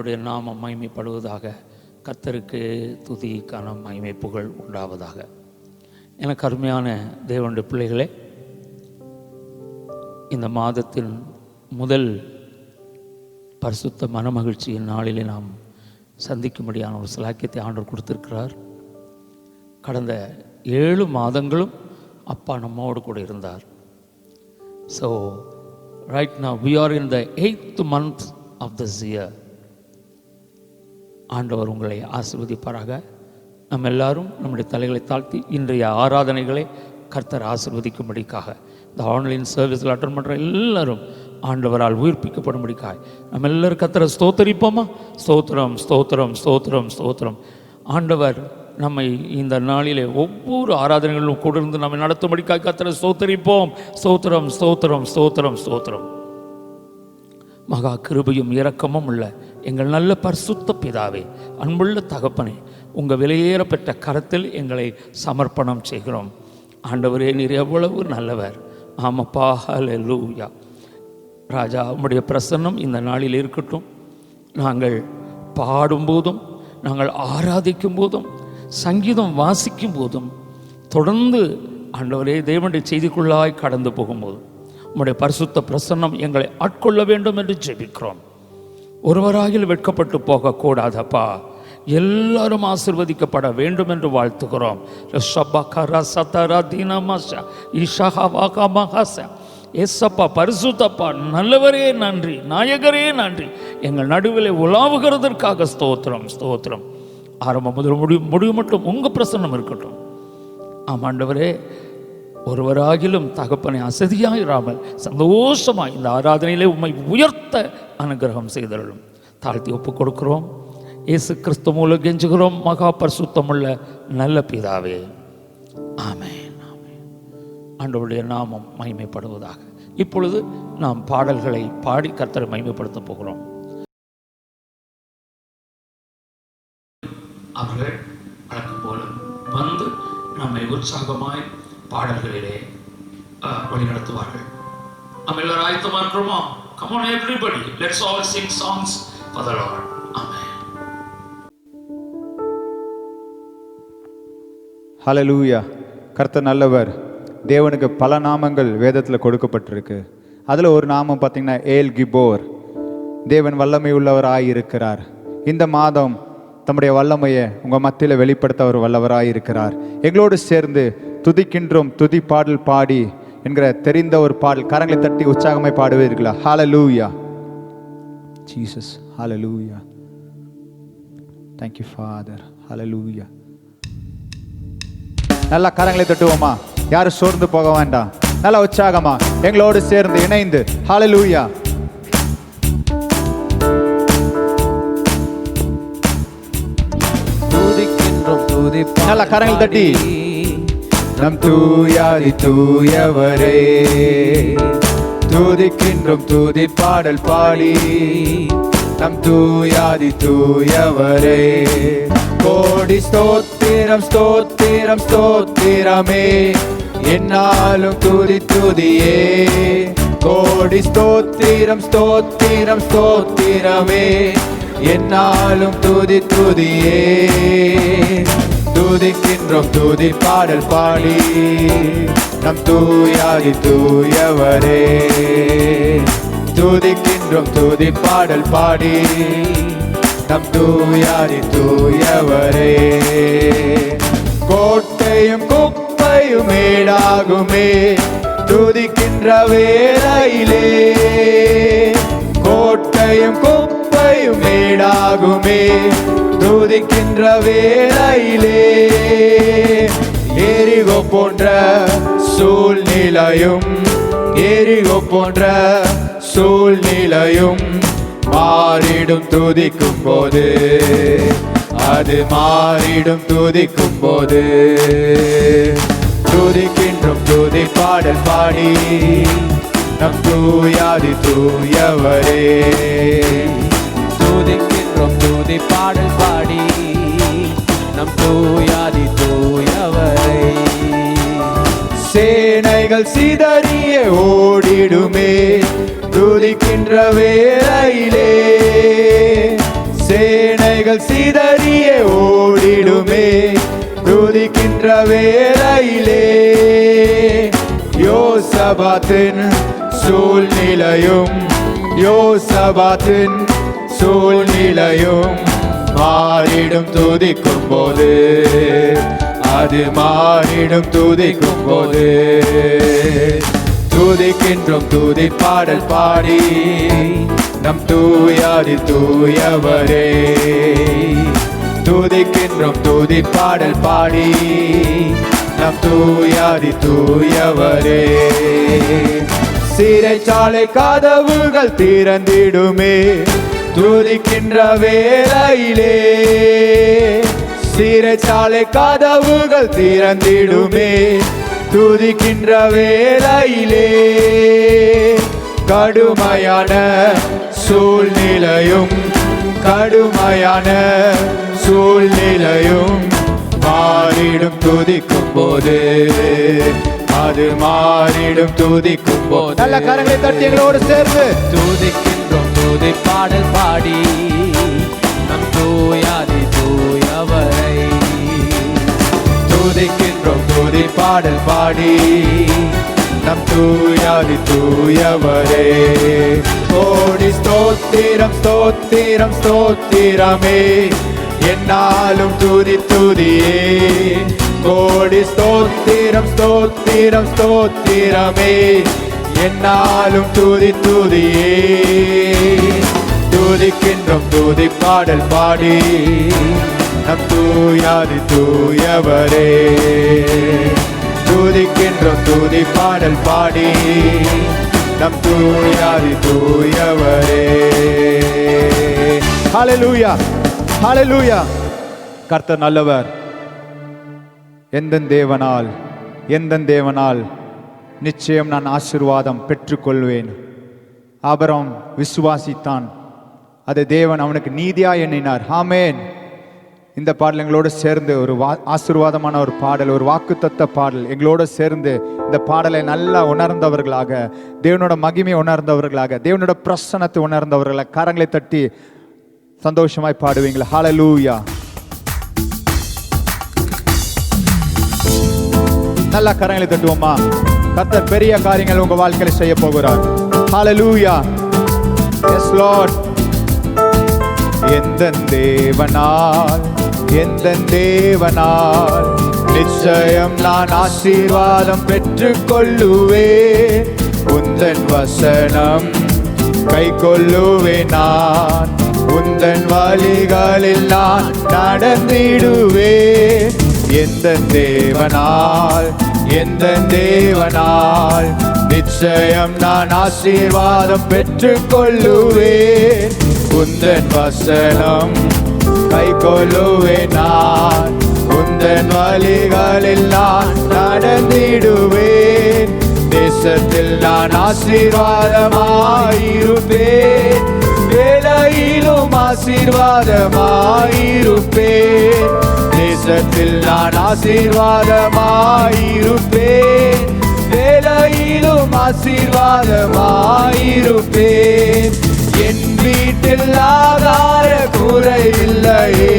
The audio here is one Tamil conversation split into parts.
ஆண்டவருடைய நாமம் மகிமைப்படுவதாக. கர்த்தருக்கு துதி கனம் மகிமை புகழ் உண்டாவதாக. எனக்கு அருமையான தேவனுடைய பிள்ளைகளே, இந்த மாதத்தின் முதல் பரிசுத்த மனமகிழ்ச்சியின் நாளிலே நாம் சந்திக்கும்படியான ஒரு சிலாக்கியத்தை ஆண்டவர் கொடுத்திருக்கிறார். கடந்த 7 மாதங்களும் அப்பா நம்மோடு கூட இருந்தார். So right now we are in the 8th month of this year. ஆண்டவர் உங்களை ஆசீர்வதிப்பாராக. நம்ம எல்லாரும் நம்முடைய தலைகளை தாழ்த்தி இன்றைய ஆராதனைகளை கர்த்தர் ஆசீர்வதிக்கும்படிக்காக, இந்த ஆன்லைன் சர்வீஸில் அட்டன் பண்ணுற எல்லாரும் ஆண்டவரால் உயிர்ப்பிக்கப்படும்படிக்காக நம்ம எல்லாரும் கர்த்தரை ஸ்தோத்தரிப்போமா? ஸ்தோத்திரம் ஸ்தோத்திரம் ஸ்தோத்திரம் ஸ்தோத்திரம். ஆண்டவர் நம்மை இந்த நாளிலே ஒவ்வொரு ஆராதனைகளிலும் கூட இருந்து நம்மை நடத்தும்படிக்காக கர்த்தரை ஸ்தோத்தரிப்போம். ஸ்தோத்திரம் ஸ்தோத்திரம் ஸ்தோத்திரம் ஸ்தோத்திரம். மகா கிருபையும் இரக்கமும் உள்ள எங்கள் நல்ல பரிசுத்த பிதாவே, அன்புள்ள தகப்பனே, உங்கள் விலையேறப்பட்ட கரத்தில் எங்களை சமர்ப்பணம் செய்கிறோம். ஆண்டவரே, நீர் எவ்வளவு நல்லவர். ஆமப்பா, ஹல்லேலூயா. ராஜா, உம்முடைய பிரசன்னம் இந்த நாளில் இருக்கட்டும். நாங்கள் பாடும்போதும், நாங்கள் ஆராதிக்கும் போதும், சங்கீதம் வாசிக்கும் போதும், தொடர்ந்து ஆண்டவரே தேவனுடைய செய்திக்குள்ளாய் கடந்து போகும்போதும் உம்முடைய பரிசுத்த பிரசன்னம் எங்களை ஆட்கொள்ள வேண்டும் என்று ஜெபிக்கிறோம். ஒருவராகில் வெட்கப்பட்டு போகக்கூடாதப்பா, எல்லாரும் ஆசீர்வதிக்கப்பட வேண்டும் என்று வாழ்த்துகிறோம். ஏசப்பா, பரிசுத்தப்பா, நல்லவரே நன்றி, நாயகரே நன்றி. எங்கள் நடுவில் உலாவுகிறதற்காக ஸ்தோத்திரம் ஸ்தோத்திரம். ஆரம்பம் முதல் முடிவு மட்டும் உங்கள் பிரசன்னம் இருக்கட்டும். ஆமாண்டவரே, ஒருவராகிலும் தகப்பனை அசதியாயிராமல் சந்தோஷமாய் இந்த ஆராதனையிலே உம்மை உயர்த்த அனுகிரகம் செய்தருளும். தாழ்த்தி ஒப்புக் கொடுக்கிறோம். இயேசு கிறிஸ்து மூலம் கெஞ்சுகிறோம், மகா பரிசுத்தமுள்ள நல்ல பிதாவே, ஆமென் ஆமென். ஆண்டவருடைய நாமம் மகிமைப்படுவதாக. இப்பொழுது நாம் பாடல்களை பாடி கர்த்தரை மகிமைப்படுத்த போகிறோம். அவர்கள் வழக்கம் போல வந்து நம்மை உற்சாகமாய் பாடல்களிலே வழிநடத்துவார்கள். நம்ம எல்லாரும் ஆயத்தமா இருக்கிறோமா? Come on everybody, let's all sing songs for the Lord. Amen. ஹல்லேலூயா. கர்த்தர் நல்லவர். தேவனுக்கு பல நாமங்கள் வேதத்தில் கொடுக்கப்பட்டிருக்கு. அதில் ஒரு நாமம் பார்த்தீங்கன்னா ஏல் கிபோர். தேவன் வல்லமை உள்ளவராய் இருக்கிறார். இந்த மாதம் தம்முடைய வல்லமையை உங்கள் மத்தியில் வெளிப்படுத்த அவர் வல்லவராய் இருக்கிறார். எங்களோடு சேர்ந்து துதிக்கின்றோம் துதி பாடல் பாடி என்கிற தெரிந்த ஒரு பாடல் கரங்களை தட்டி உற்சாகமாய் பாடுவீர்களா? ஹல்லேலூயா ஜீசஸ், ஹல்லேலூயா. Thank you Father. ஹல்லேலூயா. நல்லா கரங்களை தட்டுவோமா? யாரும் சோர்ந்து போக வேண்டாம். நல்லா உற்சாகமா எங்களோடு சேர்ந்து இணைந்து ஹல்லேலூயா. நல்ல கரங்கள் தட்டி நம் தூயாதி தூயவரே, துதிக்கின்றோம் துதி பாடல் பாடி நம் தூயாதி தூயவரே. கோடி ஸ்தோத்திரம் ஸ்தோத்திரம் ஸ்தோத்திரமே, என்னாலும் துதி துதியே. கோடி ஸ்தோத்திரம் ஸ்தோத்திரம் ஸ்தோத்திரமே, என்னாலும் துதி துதியே. துதிக்கின்றோம் துதி பாடல் பாடி நம் தூயாதி தூயவரே, துதிக்கின்றோம் துதி பாடல் பாடி நம் தூயாதி தூயவரே. கோட்டையும் குப்பையும் மேடாகுமே துதிக்கின்ற வேளையிலே, கோட்டையும் குப்பையும் மேடாகுமே துதிக்கின்ற வேளையிலே. எரிகோ போன்ற சூழ்நிலையும், எரிகோ போன்ற சூழ்நிலையும் மாறிடும் துதிக்கும் போது, அது மாறிடும் துதிக்கும் போது. துதிக்கின்றோம் துதி பாடல் பாடி நம் தூயாதி தூயவரே, துதிக்கின்றோம் துதி பாடல் பாடி நம் தூயாதி தூயவரே. சேனைகள் சிதறிய ஓடிடுமே துதிக்கின்ற வேளையிலே, சேனைகள் சிதறிய ஓடிடுமே துதிக்கின்ற வேளையிலே. யோசபாத்தின் சூழ்நிலையும் யோசபாத்தின் சூழ்நிலையும் மாறிடும் துதிக்கும் போது, அது மாறிடும் துதிக்கும் போது. துதிக்கின்றோம் துதி பாடல் பாடி நம் தூயாதி தூயவரே. துதிக்கின்றோம் துதி பாடல் பாடி நம் தூயாதி தூயவரே. சிறைச்சாலை கதவுகள் திறந்திடுமே துதிக்கின்ற வேளையிலே. சிறைச்சாலை கதவுகள் திறந்திடுமே துதிக்கின்ற வேளையிலே. கடுமையான சூழ்நிலையும் கடுமையான சூழ்நிலையும் மாறிடும் துதிக்கும் போது, அது மாறிடும் துதிக்கும் போது. நல்ல கரங்களை தட்டி எங்களோடு சேர்ந்து துதிக்கின்றோம் துதி பாடல் பாடி நம் தூயாதி தூயவரை. துதிக்கின்றோம் துதி பாடல் பாடி நம் தூயாதி தூயவரே. கோடி ஸ்தோத்திரம் ஸ்தோத்திரம் ஸ்தோத்திரமே, என்னாலும் துதி துதியே. கோடி ஸ்தோத்திரம் ஸ்தோத்திரம் ஸ்தோத்திரமே, என்னாலும் துதி துதியே. துதிக்கின்றோம் துதி பாடல் பாடி நம் தூயாதி தூயவரே. துதிக்கின்றோம் துதி பாடல் பாடி நம் தூயாதி தூயவரே. ஹல்லேலூயா ஹல்லேலூயா. கர்த்தர் நல்லவர். எந்த தேவனால் நிச்சயம் நான் ஆசீர்வாதம் பெற்றுக்கொள்வேன். ஆபிரகாம் விசுவாசித்தான், அது தேவன் அவனுக்கு நீதியாய் எண்ணினார். ஆமென். இந்த பாடல் எங்களோடு சேர்ந்து ஒரு ஆசீர்வாதமான ஒரு பாடல், ஒரு வாக்குத்தத்த பாடல். எங்களோடு சேர்ந்து இந்த பாடலை நல்லா உணர்ந்தவர்களாக, தேவனோட மகிமையை உணர்ந்தவர்களாக, தேவனோட பிரசன்னத்தை உணர்ந்தவர்களாக கரங்களை தட்டி சந்தோஷமாய் பாடுவீங்களா? ஹல்லேலூயா. நல்லா கரங்களை தட்டுவோமா? கர்த்தர் பெரிய காரியங்கள் உங்க வாழ்க்கையில செய்ய போகிறார். ஹல்லேலூயா. Yes Lord. எந்த தேவனால் நிச்சயம் நான் ஆசீர்வாதம் பெற்றுக்கொள்ளுவேன். உந்தன் வசனம் கை கொள்ளுவேன். நான் உந்தன் வழிகளில் நான் நடந்திடுவேன். எந்த தேவனால் நிச்சயம் நான் ஆசீர்வாதம் பெற்றுக்கொள்ளுவேன். உந்தன் வசனம் கை கொள்ளுவேன். நான் உந்தன் வழிகளில் நான் நடந்திடுவேன். தேசத்தில் நான் ஆசீர்வாதமாயிருப்பேன். வேலையிலும் ஆசீர்வாதமாயிருப்பேன். தேசத்தில் நான் ஆசீர்வாதமாயிருப்பேன். வேலையிலும் ஆசீர்வாதமாயிருப்பேன். என் வீட்டில் ஆகார குறை இல்லையே.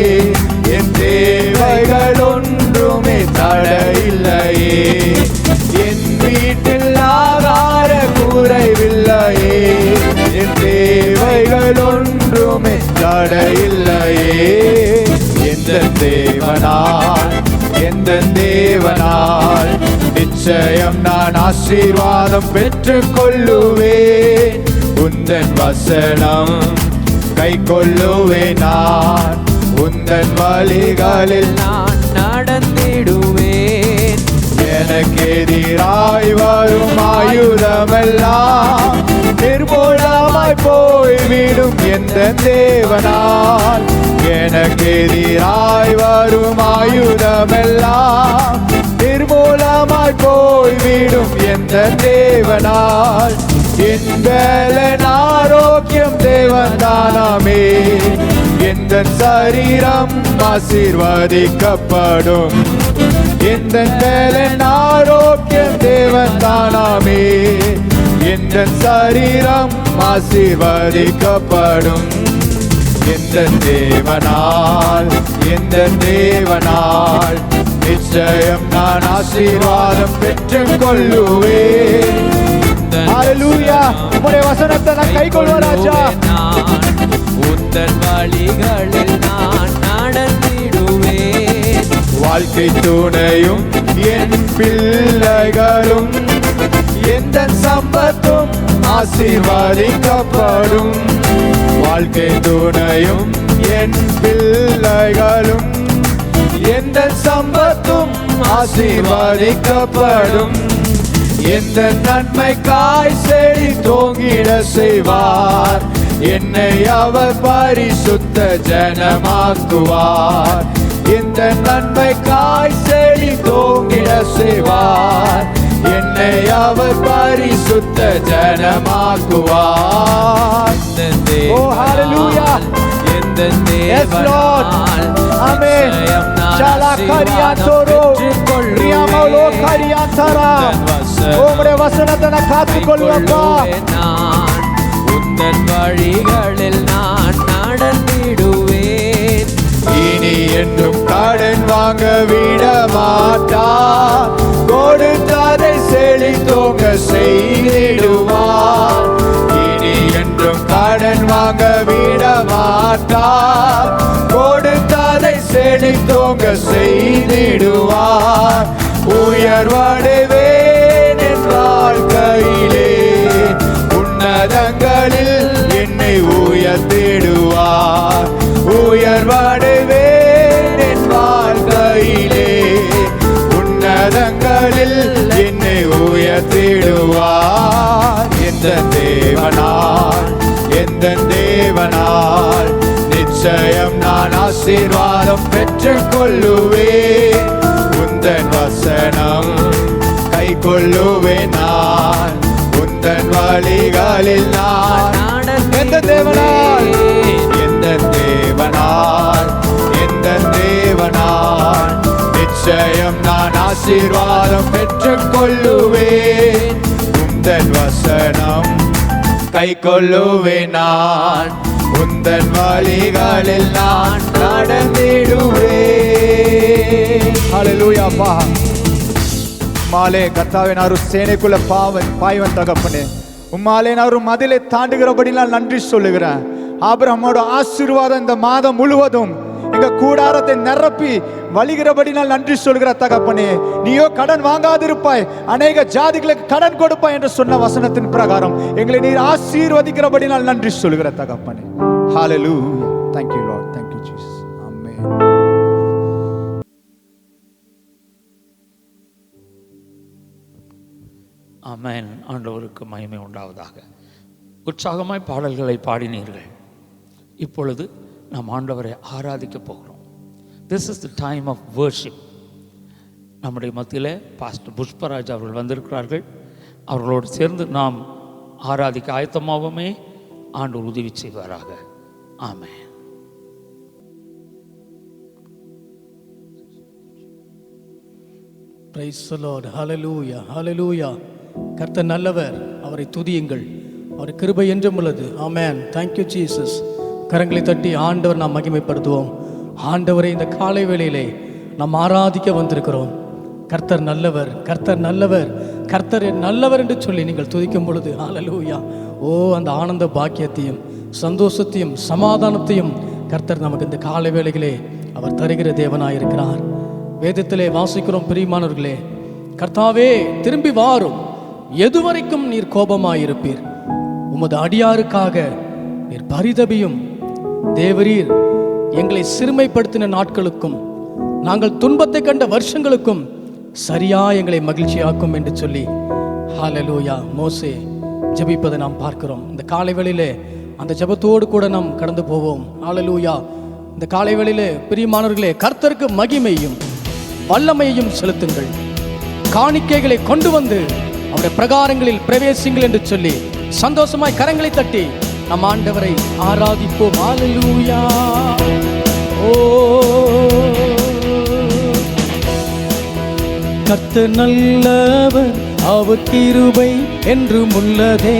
என் தேவைகள் ஒன்றுமே தடையில்லையே. என் வீட்டில் ஆகார குறைவில்லையே. என் தேவைகள் ஒன்றுமே தடையில்லையே. எந்த தேவனால் நிச்சயம் நான் ஆசீர்வாதம் பெற்றுக்கொள்ளுவேன். உந்தன் வசனம் கை கொள்ளுவேன். நான் உந்தன் வழிகளில் நான் நடந்திடுவேன். எனக்கு எதிராய் வரும் ஆயுதமெல்லாம் நிர்மூலமாய் போய்விடும். எந்த தேவனால் எனக்கு எதிராய் வரும் ஆயுதமெல்லாம் நிர்மூலமாய் போய்விடும். எந்த தேவனால் என் பலன் ஆரோக்கியம் தேவன் தானாமே. எந்த சரீரம் ஆசீர்வதிக்கப்படும். எந்த பலன் ஆரோக்கியம் தேவன் தானாமே. எந்த சரீரம் ஆசீர்வதிக்கப்படும். எந்த தேவனால், எந்த தேவனால் நிச்சயம் நான் ஆசீர்வாதம் பெற்றுக் கொள்ளுவேன். ஹல்லேலூயா. உம்முடைய வசனத்தை நான் கைக்கொள்வேன் ராஜா. உந்தன் வழிகளில் நான் நடந்திடுவேன். வாழ்க்கை துணையும் என் பிள்ளைகளும் எந்த சம்பத்தும் ஆசீர்வதிக்கப்படும். வாழ்க்கை துணையும் என் பிள்ளைகளும் எந்த சம்பத்தும் ஆசீர்வதிக்கப்படும். எந்த நன்மைக்காய் செடி தோங்கிட செய்வார். என்னை அவர் பரிசுத்த ஜனமாக்குவார். எந்த நன்மைக்காய் செடி தோங்கிட செய்வார். என்னை அவர் பரிசுத்த ஜனமாக்குவார். ஓ ஹalleluya. எந்த தேவனால் ஆமென். ஷாலகரியாதோரோ ரியாமலோ கரியாதரா. உம்முடைய வசனத்தை நான் காத்துக்கொள்வேன்ப்பா. நான் உந்தன் வழிகளில் நான் நடந்திடுவேன். இனி என்றும் கடன் வாங்க விட மாட்டார். கொடுத்ததை செழித்தோங்க செய்திடுவார். இனி என்றும் கடன் வாங்க விட மாட்டார். கொடுத்ததை செழித்தோங்க செய்திடுவார். உயர்வடைவேன் என் வாழ்க்கையிலே. உன்னதங்களில் என்னை உயர்த்திடுவார். உயர்வடைவேன் என் வாழ்க்கையிலே. உன்னதங்களில் என்னை உயர்த்திடுவார். எந்த தேவனால், எந்த தேவனால் நிச்சயம் நான் ஆசீர்வாதம் பெற்றுக் கொள்ளுவேன். உந்தன் வசனம் கை கொள்ளுவேன் நான். உந்தன் வழிகளில் நான் எந்த தேவனால், எந்த தேவனால், எந்த தேவனால் நிச்சயம் நான் ஆசீர்வாதம் பெற்றுக் கொள்ளுவேன். உந்தன் வசனம் கை கொள்ளுவேன் நான். உந்தன் வழிகளில் நான் நடந்திடுவேன். ஹல்லேலூயா. அப்பா உம்மாலே கர்த்தாவே நான் ஒரு சேனைக்குள்ள பாய்வன் தகப்பனே. உம்மாலே நான் ஒரு மதிலை தாண்டுகிறபடி நான் நன்றி சொல்லுகிறேன். ஆபிரகாமோட ஆசீர்வாதம் இந்த மாதம் முழுவதும் எங்க கூடாரத்தை நிரப்பி வழிகிறபடி நான் நன்றி சொல்கிற தகப்பனே. நீயோ கடன் வாங்காதிருப்பாய், அநேக ஜாதிகளுக்கு கடன் கொடுப்பாய் என்று சொன்ன வசனத்தின் பிரகாரம் எங்களை நீர் ஆசீர்வதிக்கிறபடி நான் நன்றி சொல்கிற தகப்பனே. ஹல்லேலூயா. Thank you Lord. Thank you Jesus. Amen. ஆமென். ஆண்டவருக்கு மகிமை உண்டாவதாக. உற்சாகமாய் பாடல்களை பாடினீர்கள். இப்பொழுது நாம் ஆண்டவரை ஆராதிக்க போகிறோம். This is the time of worship. நம்முடைய மத்தியில் பாஸ்டர் புஷ்பராஜ் அவர்கள் வந்திருக்கிறார்கள். அவர்களோடு சேர்ந்து நாம் ஆராதிக்க ஆயத்தமாகவே ஆண்டவர் உதவி செய்வாராக. ஆமென். Praise the Lord. Hallelujah. Hallelujah. கர்த்தர் நல்லவர், அவரை துதியுங்கள், அவர் கிருபை என்றும் உள்ளது. ஆமென். Thank you Jesus. கரங்களை தட்டி ஆண்டவர் நாம் மகிமைப்படுத்துவோம். ஆண்டவரை இந்த காலை வேளையிலே நாம் ஆராதிக்க வந்திருக்கிறோம். கர்த்தர் நல்லவர், கர்த்தர் நல்லவர், கர்த்தர் நல்லவர் என்று சொல்லி நீங்கள் துதிக்கும் பொழுது ஹல்லேலூயா, ஓ அந்த ஆனந்த பாக்கியத்தையும் சந்தோஷத்தையும் சமாதானத்தையும் கர்த்தர் நமக்கு இந்த காலை வேளையிலே அவர் தருகிற தேவனாயிருக்கிறார். வேதத்திலே வாசிக்கிறோம் பிரியமானவர்களே, கர்த்தாவே திரும்பி வாரும், எதுவரைக்கும் நீர் கோபமாயிருப்பீர், உமது அடியாருக்காக நீர் பரிதபியும். தேவரீர் எங்களை சிறுமைப்படுத்தின நாட்களுக்கும் நாங்கள் துன்பத்தை கண்ட வருஷங்களுக்கும் சரியா எங்களை மகிழ்ச்சியாக்கும் என்று சொல்லி ஹல்லேலூயா மோசே ஜெபிப்பதை நாம் பார்க்கிறோம். இந்த காலை வேளையிலே அந்த ஜெபத்தோடு கூட நாம் கடந்து போவோம். ஹல்லேலூயா. இந்த காலை வேளையிலே பிரியமானவர்களே, கர்த்தருக்கு மகிமையும் வல்லமையையும் செலுத்துங்கள், காணிக்கைகளை கொண்டு வந்து அவருடைய பிரகாரங்களில் பிரவேசிங்கள் என்று சொல்லி சந்தோஷமாய் கரங்களை தட்டி நம் ஆண்டவரை ஆராதிப்போம். ஹல்லேலூயா. ஓ கர்த்தர் நல்லவர், அவர் கிருபை என்றும் உள்ளதே.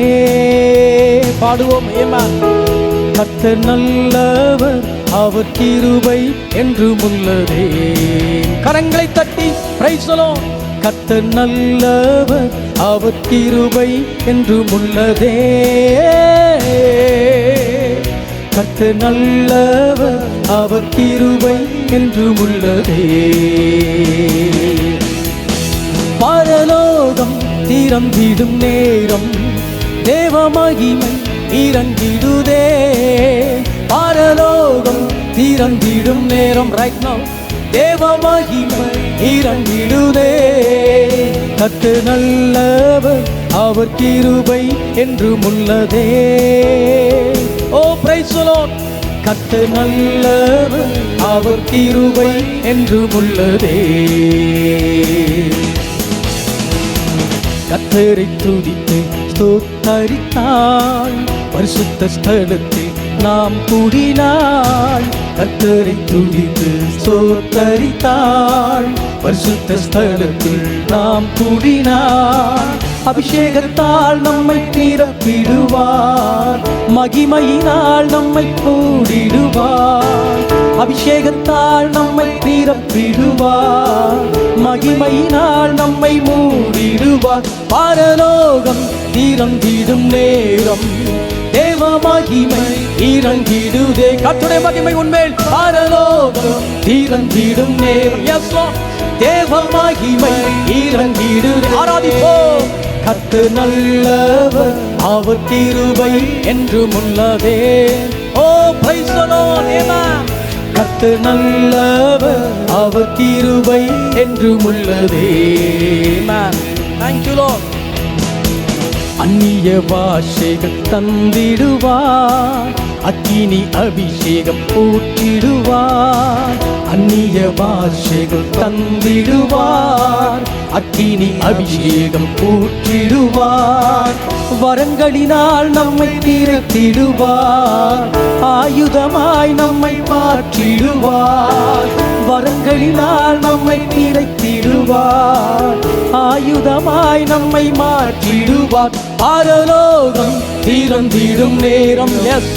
பாடுவோம். ஆமென். கர்த்தர் நல்லவர், அவர் கிருபை என்றும் உள்ளதே. கரங்களை தட்டி பிரைஸ் தி லார்ட். கர்த்தர் நல்லவர், அவர் கிருபை என்றும் உள்ளதே. கர்த்தர் நல்லவர், அவர் கிருபை என்றும் உள்ளதே. பரலோகம் திறந்திடும் நேரம் தேவ மகிமை இறங்கிடுதே. பரலோகம் திறந்திடும் நேரம் ரைட் நவ தேவ மகிமை இறங்கிடுதே. கர்த்தர் நல்லவர், அவர் கிருபை என்றும் உள்ளதே. Oh praise the Lord. கர்த்தர் நல்லவர், அவர் கிருபை என்றும் உள்ளதே. கர்த்தரை துதித்து ஸ்தோத்தரித்தால் பரிசுத்த ஸ்தலத்தில் நாம் கூடினாள். கர்த்தரை துதித்து ஸ்தோத்தரித்தால் பரிசுத்த ஸ்தலத்தில் நாம் கூடினாள். அபிஷேகத்தால் நம்மை நிரப்பிடுவார், மகிமையினால் நம்மை கூடிடுவார். அபிஷேகத்தால் நம்மை நிரப்பிடுவார், மகிமையினால் நம்மை மூடிடுவார். பரலோகம் திறந்திடும் நேரம் தேவ மகிமை இறங்கிடுதே. கர்த்தருடைய மகிமை உன்மேல். பரலோகம் திறந்திடும் நேரம் எஸ் லார்ட் தேவ மகிமை இறங்கிடுதே. ஆராதிப்போம். கர்த்தர் நல்லவர், அவர் கிருபை என்றும் உள்ளதே. Oh praise the Lord. ஆமென். கர்த்தர் நல்லவர், அவர் கிருபை என்றும் உள்ளதே. ஆமென். Thank you Lord. அந்நிய பாஷைகள் தந்திடுவார், அக்கினி அபிஷேகம் ஊற்றிடுவார். அந்நிய பாஷைகள் தந்திடுவார், அக்கினி அபிஷேகம் ஊற்றிடுவார். வரங்களினால் நம்மை நிரப்பிடுவார், ஆயுதமாய் நம்மை மாற்றிடுவார். வரங்களினால் நம்மை நிறைத்திடுவார், ஆயுதமாய் நம்மை மாற்றிடுவார். பரலோகம் திறந்திடும் நேரம் எஸ்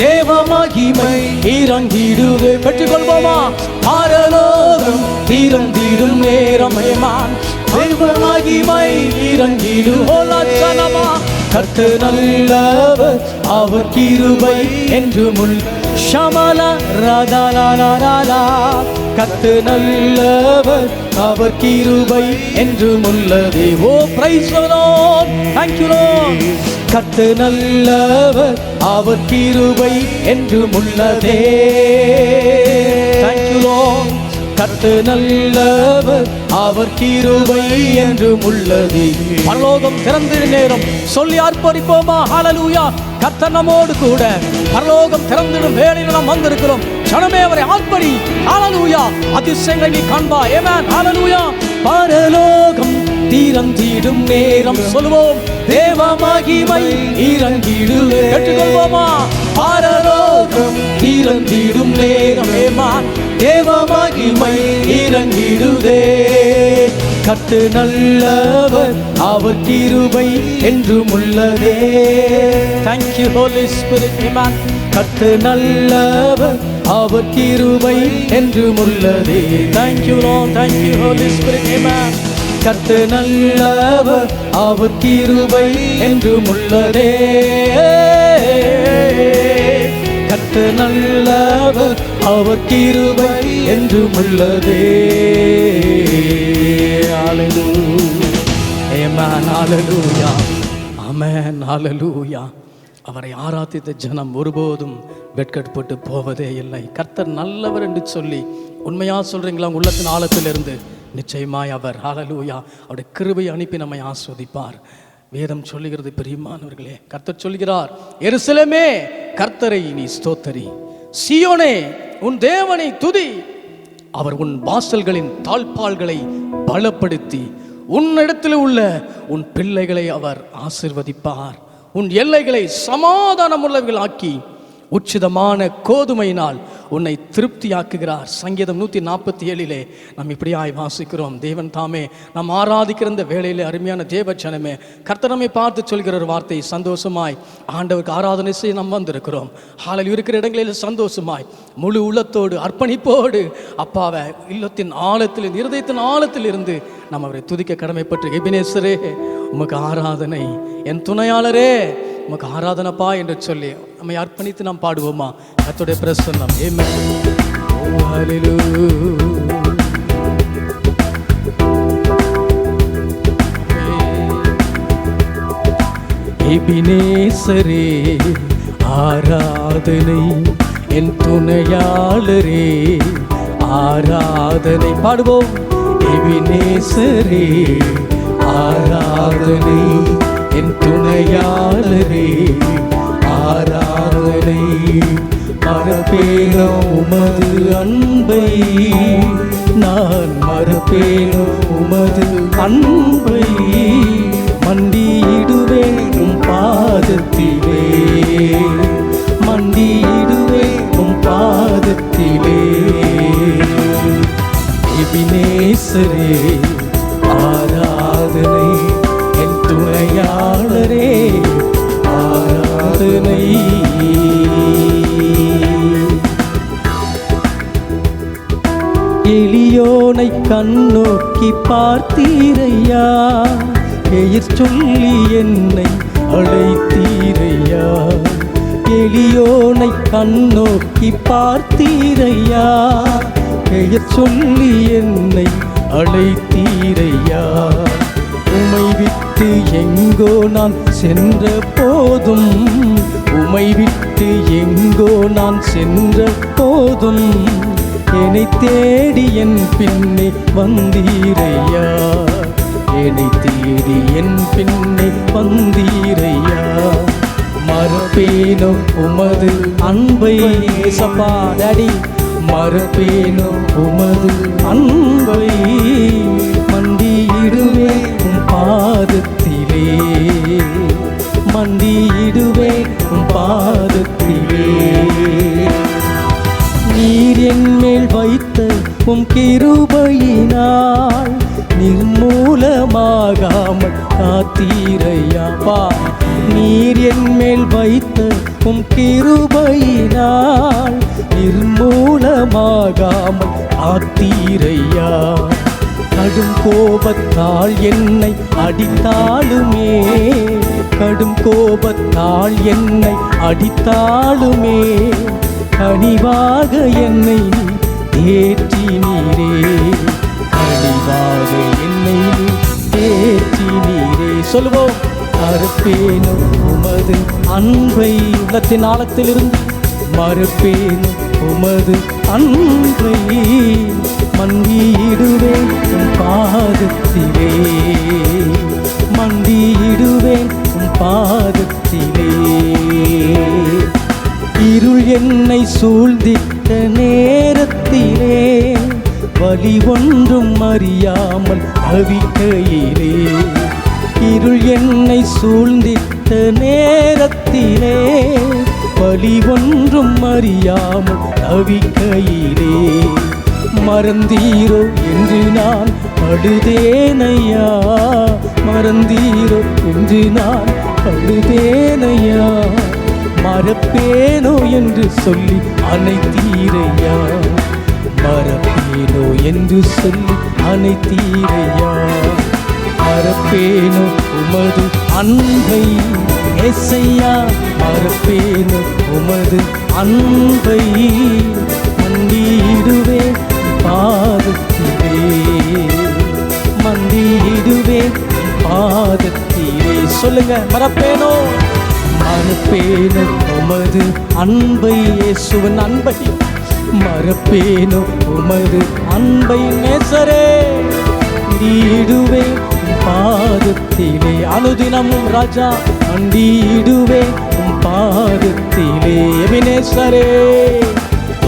தேவ மகிமை இறங்கிடுதே. பெற்றுக்கொள்வோமா? பரலோகம் திறந்திடும் நேரம் ஏமான் தேவ மகிமை இறங்கிடுவோமா. கர்த்தர் நல்லவர், அவர் கிருபை என்றும் ஷமல ராதா. கர்த்தர் நல்லவர், அவர் கிருபை என்றும் உள்ளதே. Oh praise the Lord. Thank you Lord. கர்த்தர் நல்லவர், அவர் கிருபை என்றும் உள்ளதே. Thank you Lord. கர்த்தர் நல்லவர், அவர் கிருபை என்றும் உள்ளதே. பரலோகம் திறந்திரு நேரம் சொல்லி ஆர்ப்பரிப்போமா? ஹல்லேலூயா. கர்த்தர் நம்மோடு கூட. பரலோகம் திறந்திடும் வேளையில் நாம் வந்திருக்கிறோம். ஜனமே அவரை ஆர்ப்பரி. ஹல்லேலூயா. அதிசயங்களை நீ காண்பாய். ஆமென். ஹல்லேலூயா. பரலோகம் திறந்திடும் நேரம் சொல்வோம் தேவ மகிமை இறங்கிடுதே. கேட்டுக்கொள்வோமா? பரலோகம் திறந்திடும் நேரம் ஏமான் தேவ மகிமை இறங்கிடுதே. கர்த்தர் நல்லவர், அவர் கிருபை என்றும் உள்ளதே. Thank you Holy Spirit. Amen. கர்த்தர் நல்லவர், அவர் கிருபை என்றும் உள்ளதே. Thank you Lord. Thank you Holy Spirit. Amen. கர்த்தர் நல்லவர், அவர் கிருபை என்றும் உள்ளதே. கர்த்தர் நல்லவர், அவர் கிருபை என்றும் உள்ளதே. ஹல்லேலூயா. ஆமென். ஹல்லேலூயா. ஆமென். ஹல்லேலூயா. அவரை ஆராதித்த ஜனம் ஒருபோதும் வெட்கப்பட்டு போவதே இல்லை. கர்த்தர் நல்லவர் என்று சொல்லி உண்மையா சொல்றீங்களா? உள்ளத்தின் ஆழத்திலிருந்து நிச்சயமாய் அவர் ஹல்லேலூயா அவருடைய கிருபை அனுப்பி நம்மை ஆஸ்வதிப்பார். வேதம் சொல்லுகிறது பிரியமானவர்களே, கர்த்தர் சொல்கிறார், எருசலேமே கர்த்தரை நீ ஸ்தோத்தரி, சீயோனே உன் தேவனை துதி. அவர் உன் வாசல்களின் தாழ்பால்களை பலப்படுத்தி உன்னிடத்தில் உள்ள உன் பிள்ளைகளை அவர் ஆசீர்வதிப்பார். உன் எல்லைகளை சமாதானம் உள்ளவர்கள் ஆக்கி உச்சிதமான கோதுமையினால் உன்னை திருப்தியாக்குகிறார். சங்கீதம் 147 நாம் இப்படியாய் வாசிக்கிறோம். தேவன் தாமே நாம் ஆராதிக்கிற இந்த வேளையிலே அருமையான தேவ ஜனமே, கர்த்தர் நம்மை பார்த்து சொல்கிற ஒரு வார்த்தை, சந்தோஷமாய் ஆண்டவருக்கு ஆராதனை செய்ய நாம் வந்திருக்கிறோம். ஹalleluya. இருக்கிற இடங்களில் சந்தோஷமாய் முழு உள்ளத்தோடு அர்ப்பணிப்போடு அப்பாவை இல்லத்தின் ஆழத்தில், இருதயத்தின் ஆழத்தில் இருந்து நாம் அவரை துதிக்க கடமைப்பட்டு, எபினேசரே உமக்கு ஆராதனை, என் துணையாளரே உமக்கு ஆராதனப்பா என்று சொல்லி நம்மை அர்ப்பணித்து நாம் பாடுவோமா? கர்த்தருடைய பிரசன்னம். ஆமென். ஓ ஹalleluya. எபினேசரே ஆராதனை, என் துணையாளரே ஆராதனை. பாடுவோம். எபினேசரே ஆராதனை, என் துணையாளரே ஆராதனை. மறப்பேனோ உமது அன்பை, நான் மறப்பேனோ உமது அன்பை. மண்டியிடுவேன் உம் பாதத்திலே, மண்டியிடுவேன் உம் பாதத்திலே. எபினேசரே ஆராதனை, என் துணையாளரே ஆராதனை. எளியோனை கண்ணோக்கி பார்த்தீரையா, பெயர் சொல்லி என்னை அழைத்தீரையா. எளியோனை கண்ணோக்கி பார்த்தீரையா, பெயர் சொல்லி என்னை அழைத்தீரையா. உமை விட்டு எங்கோ நான் சென்ற போதும், உமை விட்டு எங்கோ நான் சென்ற போதும், என்னை தேடி என் பின்னே வந்தீரையா, என்னை தேடி என் பின்னே வந்தீரையா. மறப்பேனோ உமது அன்பை, ஏசப்பா டாடி, மறப்பேனோ உமது அன்பை. மண்டியிடுவேன் உம் பாதத்திலே, மண்டியிடுவேன் உம் பாதத்திலே. நீர் என் மேல் வைத்த உம் கிருபையினால் நிர்மூலமாகாமல் காத்தீரையாப்பா. நீர் என் மேல் வைத்த உம் கிருபையினால் நிர்மூலமாகாமல் காத்தீரையா. கடும் கோபத்தால் என்னை அடித்தாலுமே, கடும் கோபத்தால் என்னை அடித்தாலுமே, கனிவாக என்னை தேற்றினீரே, கனிவாக என்னை தேற்றினீரே. சொல்லுவோம். மறுப்பேனோ உமது அன்பை, உள்ளத்தின் ஆழத்திலிருந்து மறுப்பேனோ உமது அன்பை. மண்டியிடுவேன் உம் பாதத்திலே, மண்டியிடுவேன் உம் பாதத்திலே. இருள் என்னை சூழ்ந்திட்ட நேரத்திலே, வழி ஒன்றும் அறியாமல் தவிக்கையிலே. இருள் என்னை சூழ்ந்திட்ட நேரத்திலே, வழி ஒன்றும் அறியாமல் தவிக்கையிலே. மறந்தீரோ என்று நான் அழுதேனையா, மறந்தீரோ என்று நான் அழுதேனையா. மறப்பேனோ என்று சொல்லி அனைத்தீரையா, மறப்பேனோ என்று சொல்லி அனைத்தீரையா. மறப்பேனோ உமது அன்பை, ஏசையா மறப்பேனோ உமது அன்பை. மண்டியிடுவேன் பாதத்திலே, மண்டியிடுவேன் பாதத்திலே. சொல்லுங்க. மறப்பேனோ, மறப்பேனோ உமது அன்பை, இயேசுவின் அன்பை. மறப்பேனோ உமது அன்பை. நேசரே மண்டியிடுவேன் பாதத்திலே, அனுதினமும் ராஜா மண்டியிடுவேன் பாதத்திலே. எபினேசரே,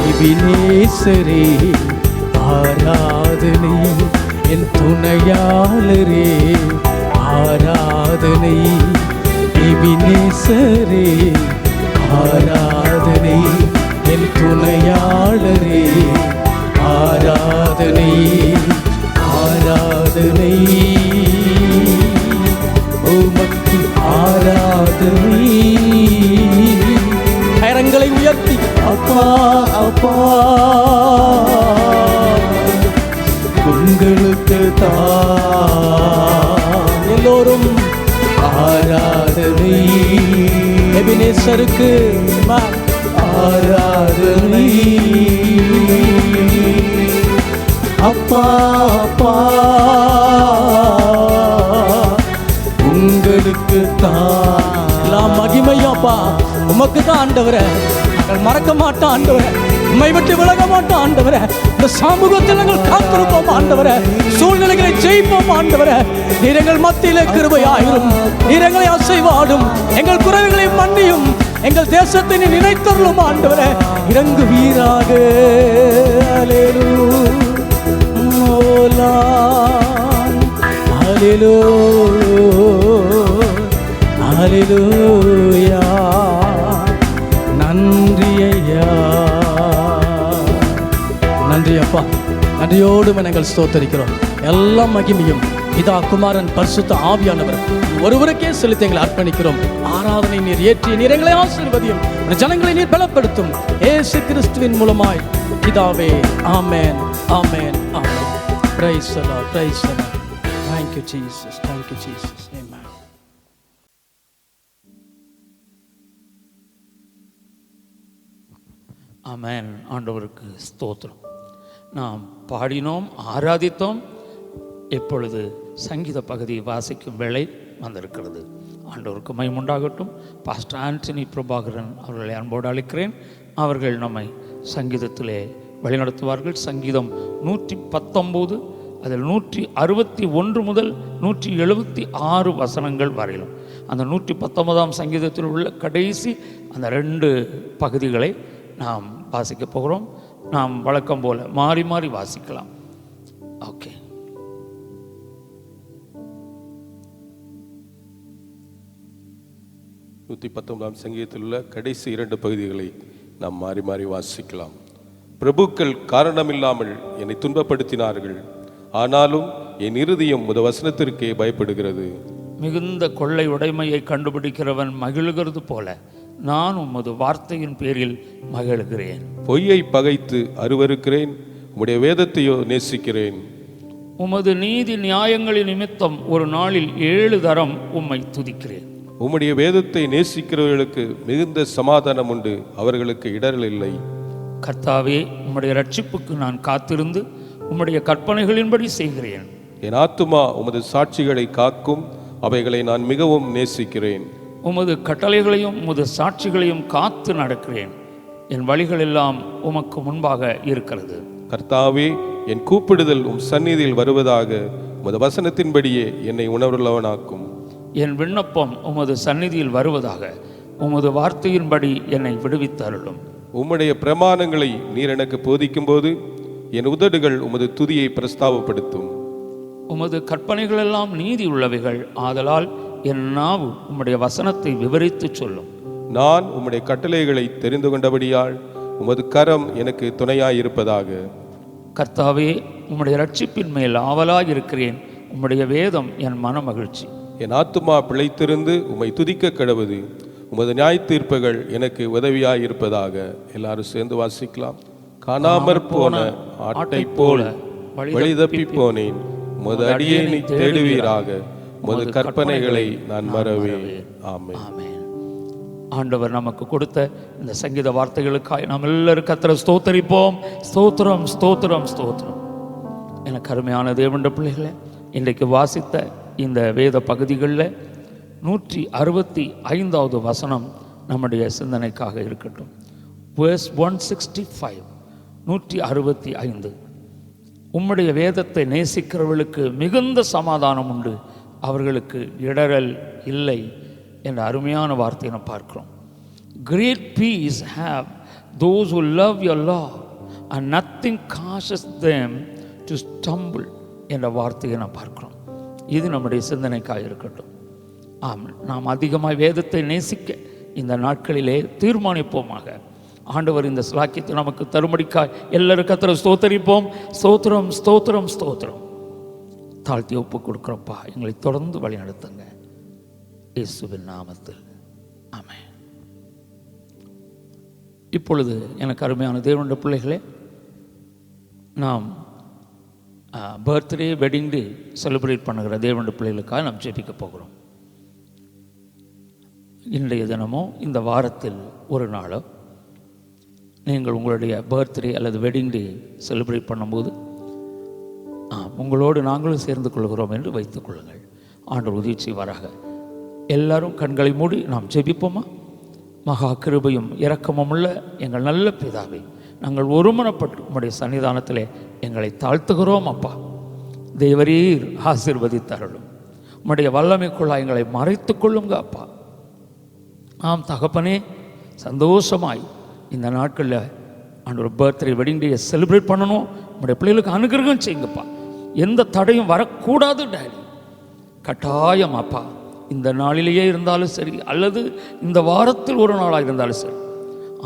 எபினேசரே ஆராதனை, என் துணையாளரே ஆராதனை. எபினேசரே ஆராதனை, என் துணையாளரே அப்பா உங்களுக்கு எல்லோரும் ஆராதனை எபினேசருக்கு ஆராதனை அப்பா அப்பா உங்களுக்கு எல்லாம் மகிமையும் அப்பா உமக்கு தான் ஆண்டவரே. நாங்கள் மறக்க மாட்டோம் ஆண்டவரே, உம்மை விட்டு விலக மாட்டோம் ஆண்டவரே. இந்த சமூகத்தில் நாங்கள் காத்திருப்போம் ஆண்டவரே, சூழ்நிலைகளை ஜெயிப்போம் ஆண்டவரே. நீர் எங்கள் மத்தியிலே கிருபையாயிரும், நீர் எங்களை அசைவாடும், எங்கள் குறைகளை மன்னியும், எங்கள் தேசத்தை நீ நினைத்தருளும் ஆண்டவரே. இறங்கு வீராக ஹல்லேலூயா. நன்றி ஐயா, நன்றி அப்பா. நன்றியோடு நாங்கள் ஸ்தோத்தரிக்கிறோம். எல்லா மகிமையும் பிதா குமாரன் பரிசுத்த ஆவியானவர் ஒருவருக்கே செலுத்தி எங்களை அர்ப்பணிக்கிறோம். ஆராதனை நீர் ஏற்றி நீர் எங்களை ஆசீர்வதியும், ஜனங்களை நீர் பலப்படுத்தும். இயேசு கிறிஸ்துவின் மூலமாய் பிதாவே. ஆமென், ஆமென், ஆமென். Praise the Lord, praise the Lord. Thank you Jesus, thank you Jesus. Amen. ஆமென். ஆண்டவருக்கு ஸ்தோத்திரம். நாம் பாடினோம், ஆராதித்தோம். இப்பொழுது சங்கீத பகுதி வாசிக்கும் வேளை வந்திருக்கிறது. ஆண்டவருக்கு மகிமையுண்டாகட்டும். பாஸ்டர் ஆண்டனி பிரபாகரன் அவர்களை அன்போடு அழைக்கிறேன். அவர்கள் நம்மை சங்கீதத்திலே வழிநடத்துவார்கள். சங்கீதம் 119, அதில் 161 முதல் 176 வசனங்கள் வரையிலும். அந்த 119ஆம் சங்கீதத்தில் உள்ள கடைசி அந்த 2 பகுதிகளை நாம் வாசிக்க போகிறோம். நாம் வழக்கம் போல மாறி மாறி வாசிக்கலாம். ஓகே. நூற்றி 19ஆம் சங்கீதத்தில் உள்ள கடைசி 2 பகுதிகளை நாம் மாறி மாறி வாசிக்கலாம். பிரபுக்கள் காரணமில்லாமல் என்னை துன்பப்படுத்தினார்கள், ஆனாலும் என் இருதயம் உமது வசனத்திற்கே பயப்படுகிறது. மிகுந்த கொள்ளை உடைமையை கண்டுபிடிக்கிறவன் மகிழ்கிறது போல நான் உமது வார்த்தையின் பேரில் மகிழ்கிறேன். பொய்யை பகைத்து அருவருக்கிறேன், உம்முடைய வேதத்தையோ நேசிக்கிறேன். உமது நீதி நியாயங்களின் நிமித்தம் ஒரு நாளில் 7 தரம் உம்மை துதிக்கிறேன். உம்முடைய வேதத்தை நேசிக்கிறவர்களுக்கு மிகுந்த சமாதானம் உண்டு, அவர்களுக்கு இடரல் இல்லை. கர்த்தாவே, உம்முடைய ரட்சிப்புக்கு நான் காத்திருந்து உம்முடைய கற்பனைகளின்படி செய்கிறேன். என் ஆத்துமா உமது சாட்சிகளை காக்கும், அவைகளை நான் மிகவும் நேசிக்கிறேன். உமது கட்டளைகளையும் உமது சாட்சிகளையும் காத்து நடக்கிறேன். என் வழிகள் எல்லாம் உமக்கு முன்பாக இருக்கிறது. கர்த்தாவே, என் கூப்பிடுதல் உம் சந்நிதியில் வருவதாக, உமது வசனத்தின்படியே என்னை உணர்வுள்ளவனாக்கும். என் விண்ணப்பம் உமது சந்நிதியில் வருவதாக, உமது வார்த்தையின்படி என்னை விடுவித்தருளும். உம்முடைய பிரமாணங்களை நீர் எனக்கு போதிக்கும்போது என் உதடுகள் உமது துதியை பிரஸ்தாபப்படுத்தும். உமது கற்பனைகளெல்லாம் நீதி உள்ளவைகள், ஆதலால் என் நாவு உம்முடைய வசனத்தை விவரித்து சொல்லும். நான் உம்முடைய கட்டளைகளை தெரிந்து கொண்டபடியால் உமது கரம் எனக்கு துணையாயிருப்பதாக. கர்த்தாவே, உம்முடைய ரட்சிப்பின் மேல் ஆவலாயிருக்கிறேன். உம்முடைய வேதம் என் மன மகிழ்ச்சி. என் ஆத்துமா பிழைத்திருந்து உம்மை துதிக்க கடவுது. உமது நியாயத்தீர்ப்புகள் எனக்கு உதவியாயிருப்பதாக. எல்லாரும் சேர்ந்து வாசிக்கலாம். காணாமற் போன ஆட்டை போல வழி தப்பி போனேன், உமது அடியேனை தேடுவீராக, உமது கற்பனைகளை நான் மறவேன். ஆமென். ஆமென். ஆண்டவர் நமக்கு கொடுத்த இந்த சங்கீத வார்த்தைகளுக்காக நாம் எல்லாரும் கர்த்தரை ஸ்தோத்தரிப்போம். ஸ்தோத்திரம், ஸ்தோத்திரம், ஸ்தோத்திரம். எனக்கு அருமையான தேவனுடைய பிள்ளைகளை, இன்றைக்கு வாசித்த இந்த வேத பகுதிகளில் 165வது வசனம் நம்முடைய சிந்தனைக்காக இருக்கட்டும். Verse 165, 165. உம்முடைய வேதத்தை நேசிக்கிறவர்களுக்கு மிகுந்த சமாதானம் உண்டு, அவர்களுக்கு இடரல் இல்லை என்ற அருமையான வார்த்தையை நாம் பார்க்கிறோம். Great peace have those who love your law and nothing causes them to stumble என்ற வார்த்தையை நாம் பார்க்கிறோம். இது நம்முடைய சிந்தனைக்காக இருக்கட்டும். ஆம், நாம் அதிகமாக வேதத்தை நேசிக்க இந்த நாட்களிலே தீர்மானிப்போமாக. ஆண்டவர் இந்த ஸ்லாக்கியத்தை நமக்கு தரும்படிக்காய் எல்லாரும் கர்த்தரை ஸ்தோத்தரிப்போம். ஸ்தோத்திரம், ஸ்தோத்திரம், ஸ்தோத்திரம். தாழ்த்தி ஒப்பு கொடுக்குறப்பா, எங்களை தொடர்ந்து வழி நடத்துங்க இயேசுவின் நாமத்தில். ஆமென். இப்பொழுது எனக்கு அருமையான தேவனுடைய பிள்ளைகளே, நாம் பர்த்டே வெட்டிங் டே செலிப்ரேட் பண்ணுகிற தேவனுடைய பிள்ளைகளுக்காக நாம் ஜெபிக்க போகிறோம். இன்றைய தினமோ இந்த வாரத்தில் ஒரு நாளோ நீங்கள் உங்களுடைய பர்த்டே அல்லது வெட்டிங் டே செலிப்ரேட் பண்ணும்போது உங்களோடு நாங்களும் சேர்ந்து கொள்கிறோம் என்று வைத்துக் கொள்ளுங்கள். ஆண்டவர் உதவி செய்வாராக. எல்லாரும் கண்களை மூடி நாம் ஜெபிப்போமா? மகா கிருபையும் இரக்கமும் உள்ள எங்கள் நல்ல பிதாவே, நாங்கள் ஒருமனப்பட்டு உம்முடைய சன்னிதானத்திலே எங்களை தாழ்த்துகிறோம். அப்பா, தேவரீர் ஆசீர்வதித்தருளும். உம்முடைய வல்லமைக்குள்ளா எங்களை மறைத்து கொள்ளுங்க அப்பா. ஆம் தகப்பனே, சந்தோஷமாய் இந்த நாட்களில் ஆண்டவர் பர்த்டே வெட்டிங் டே செலிப்ரேட் பண்ணணும். உங்களுடைய பிள்ளைகளுக்கு அனுகிரகம் செய்யுங்கப்பா. எந்த தடையும் வரக்கூடாது டேடி. கட்டாயம் அப்பா, இந்த நாளிலேயே இருந்தாலும் சரி அல்லது இந்த வாரத்தில் ஒரு நாளாக இருந்தாலும் சரி,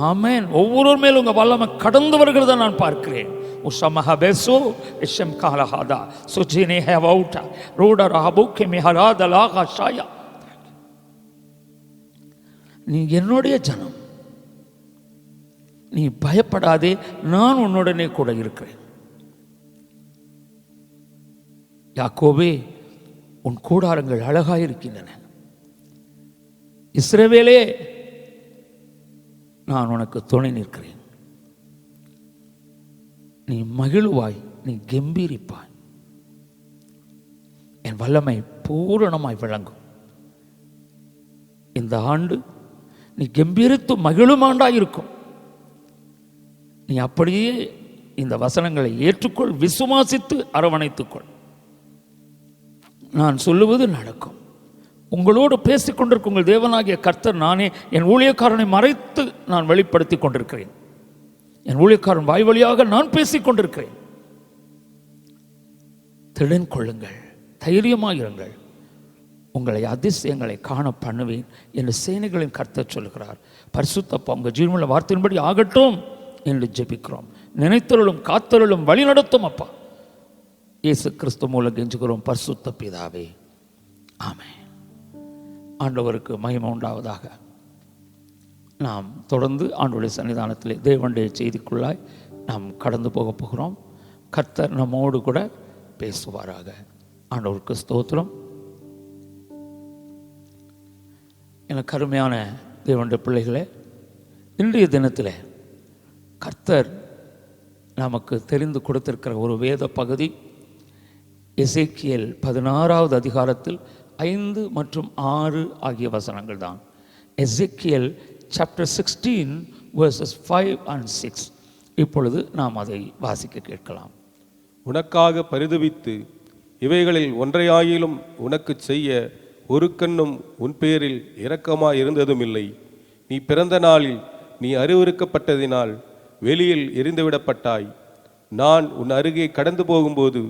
ஆமேன், ஒவ்வொருவர் மேலும் உங்கள் வல்லமை கடந்து வருகிறத நான் பார்க்கிறேன். உஷமஹ பெசோ இஷம் காலஹாதா சுஜினே ஹவௌட்டா ரோட ரஹபுக்கே மிஹராதலாகா ஷாயா. நீ என்னுடைய ஜனம், நீ பயப்படாதே, நான் உன்னுடனே கூட இருக்கிறேன். யாக்கோபே, உன் கூடாரங்கள் அழகாயிருக்கின்றன. இஸ்ரவேலே, நான் உனக்கு துணை நிற்கிறேன். நீ மகிழ்வாய், நீ கம்பீரிப்பாய். என் வல்லமை பூரணமாய் விளங்கும். இந்த ஆண்டு நீ கம்பீரித்து மகிழும் ஆண்டாயிருக்கும். நீ அப்படியே இந்த வசனங்களை ஏற்றுக்கொள், விசுவாசித்து அரவணைத்துக்கொள். நான் சொல்லுவது நடக்கும். உங்களோடு பேசிக்கொண்டிருக்கும் உங்கள் தேவனாகிய கர்த்தர் நானே. என் ஊழியக்காரனை மறைத்து நான் வெளிப்படுத்தி கொண்டிருக்கிறேன். என் ஊழியக்காரன் வாய் வழியாக நான் பேசிக் கொண்டிருக்கிறேன். திடன் கொள்ளுங்கள், தைரியமாயிருங்கள். உங்களை அதிசயங்களை காண பண்ணுவேன் என்று சேனைகளின் கர்த்தர் சொல்கிறார். பரிசுத்தப்பா, உங்கள் ஜீவனுள்ள வார்த்தையின்படி ஆகட்டும் என்று ஜெபிக்கிறோம். நினைத்தருளும், காத்தருளும், வழி நடத்தும் அப்பா. இயேசு கிறிஸ்து மூலம் கெஞ்சுகிறோம் பரிசுத்த பிதாவே, ஆமென். ஆண்டவருக்கு மகிமை உண்டாவதாக. நாம் தொடர்ந்து ஆண்டவருடைய சன்னிதானத்திலே தேவனுடைய செய்திக்குள்ளாய் நாம் கடந்து போக போகிறோம். கர்த்தர் நம்மோடு கூட பேசுவாராக. ஆண்டவருக்கு ஸ்தோத்திரம். எனக்கு அருமையான தேவனுடைய பிள்ளைகளே, இன்றைய தினத்தில் கர்த்தர் நமக்கு தெரிந்து கொடுத்திருக்கிற ஒரு வேத பகுதி எசேக்கியேல் 16வது அதிகாரத்தில் 5 மற்றும் 6 ஆகிய வசனங்கள் தான். எசேக்கியேல் சாப்டர் 16 verses 5 and 6. இப்பொழுது நாம் அதை வாசிக்க கேட்கலாம். உனக்காக பரிதபித்து இவைகளில் ஒன்றையாயிலும் உனக்கு செய்ய ஒரு கண்ணும் உன் பேரில் இரக்கமாய் இருந்ததும் இல்லை. நீ பிறந்த நாளில் நீ அருவருக்கப்பட்டதினால் வெளியில் எறிந்துவிடப்பட்டாய். நான் உன் அருகே கடந்து போகும்போது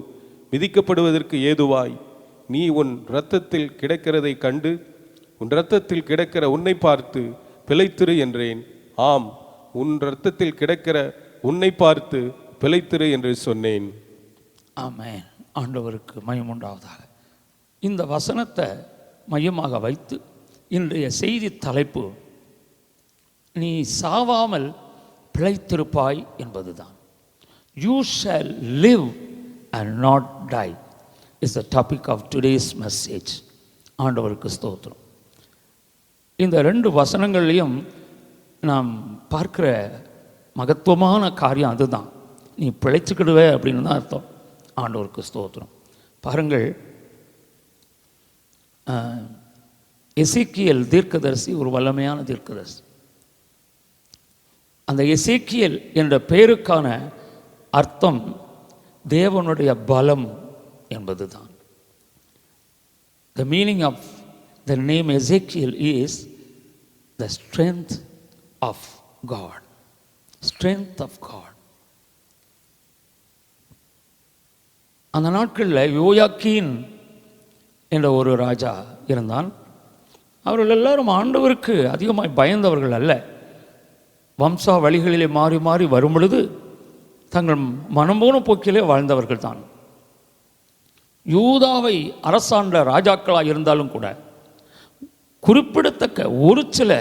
மிதிக்கப்படுவதற்கு ஏதுவாய் நீ உன் இரத்தத்தில் கிடக்கிறதை கண்டு உன் இரத்தத்தில் கிடக்கிற உன்னை பார்த்து பிழைத்திரு என்றேன். ஆம், உன் இரத்தத்தில் கிடக்கிற உன்னை பார்த்து பிழைத்திரு என்று சொன்னேன். ஆமென். ஆண்டவருக்கு மகிமை உண்டாவதாக. இந்த வசனத்தை மையமாக வைத்து இன்றைய செய்தி தலைப்பு நீ சாவாமல் பிழைத்திருப்பாய் என்பதுதான். You shall live and not die is the topic of today's message. ஆண்டவருக்கு ஸ்தோத்திரம். இந்த 2 வசனங்கள்லையும் நாம் பார்க்கிற மகத்துவமான காரியம் அதுதான். நீ பிழைச்சிக்கிடுவே அப்படின்னு தான் அர்த்தம். ஆண்டவருக்கு ஸ்தோத்திரம். பாருங்கள், எசேக்கியேல் தீர்க்கதரிசி ஒரு வல்லமையான தீர்க்கதரிசி. அந்த எசேக்கியேல் என்ற பெயருக்கான அர்த்தம் தேவனுடைய பலம் என்பதுதான். The meaning of the name Ezekiel is the strength of God. Strength of God. அந்த நாட்களில் யோயாக்கீன் என்ற ஒரு ராஜா இருந்தான். அவர்கள் எல்லாரும் ஆண்டவருக்கு அதிகமாக பயந்தவர்கள் அல்ல. வம்சா வழிகளிலே மாறி மாறி வரும் பொழுது தங்கள் மனம்போன போக்கிலே வாழ்ந்தவர்கள் தான். யூதாவை அரசாண்ட ராஜாக்களாக இருந்தாலும் கூட குறிப்பிடத்தக்க ஒரு சில